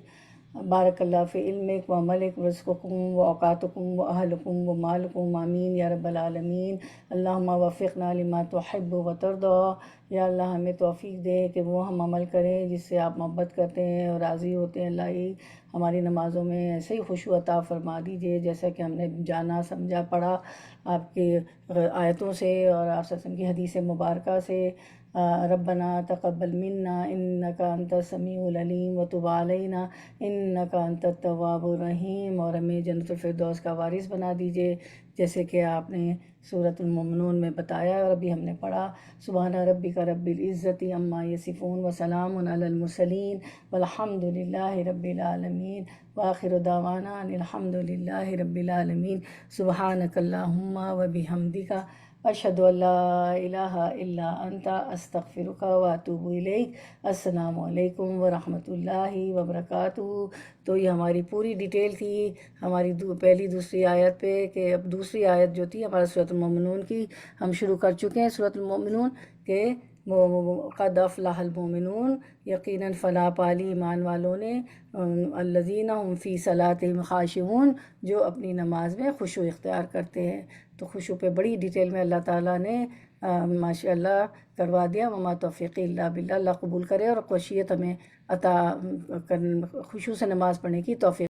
بارک اللہ فی علمک و عملک و رزقکم و اوقاتکم و اہلکم و مالکم، آمین یا رب العالمین۔ اللہم وفقنا لما تحب و ترضی، یا اللہ ہمیں توفیق دے کہ وہ ہم عمل کریں جس سے آپ محبت کرتے ہیں اور راضی ہوتے ہیں۔ اللہ ہی ہماری نمازوں میں ایسے ہی خشوع عطا فرما دیجیے جیسا کہ ہم نے جانا سمجھا پڑھا آپ کی آیتوں سے اور آپ صلی اللہ علیہ وسلم کی حدیث مبارکہ سے۔ ربنا تقبل منا انک انت السمیع العلیم وتب علینا انک انت التواب الرحیم، اور ہمیں جنت الفردوس کا وارث بنا دیجیے جیسے کہ آپ نے سورۃ المؤمنون میں بتایا اور ابھی ہم نے پڑھا۔ سبحان ربک رب العزت عما یصفون وسلام علی المرسلین والحمد للہ رب العالمین، وآخر دعوانا ان الحمد للہ رب العالمین۔ سبحانک اللہم وبحمدک، اشہد ان لا الہ الا انت، استغفرک واتوب الیک۔ السلام علیکم ورحمۃ اللہ وبرکاتہ۔ تو یہ ہماری پوری ڈیٹیل تھی ہماری پہلی دوسری آیت پہ، کہ اب دوسری آیت جو تھی ہمارا سورۃ المؤمنون کی ہم شروع کر چکے ہیں۔ سورۃ المؤمنون کہ قد افلح المؤمنون، یقیناً فلاح پالی ایمان والوں نے، الذین هم فی صلاتہم خاشعون، جو اپنی نماز میں خشوع اختیار کرتے ہیں۔ تو خشوع پہ بڑی ڈیٹیل میں اللہ تعالیٰ نے ماشاء اللہ کروا دیا۔ وما توفیقی الا باللہ، اللہ قبول کرے اور خشیت ہمیں عطا خشوع سے نماز پڑھنے کی توفیق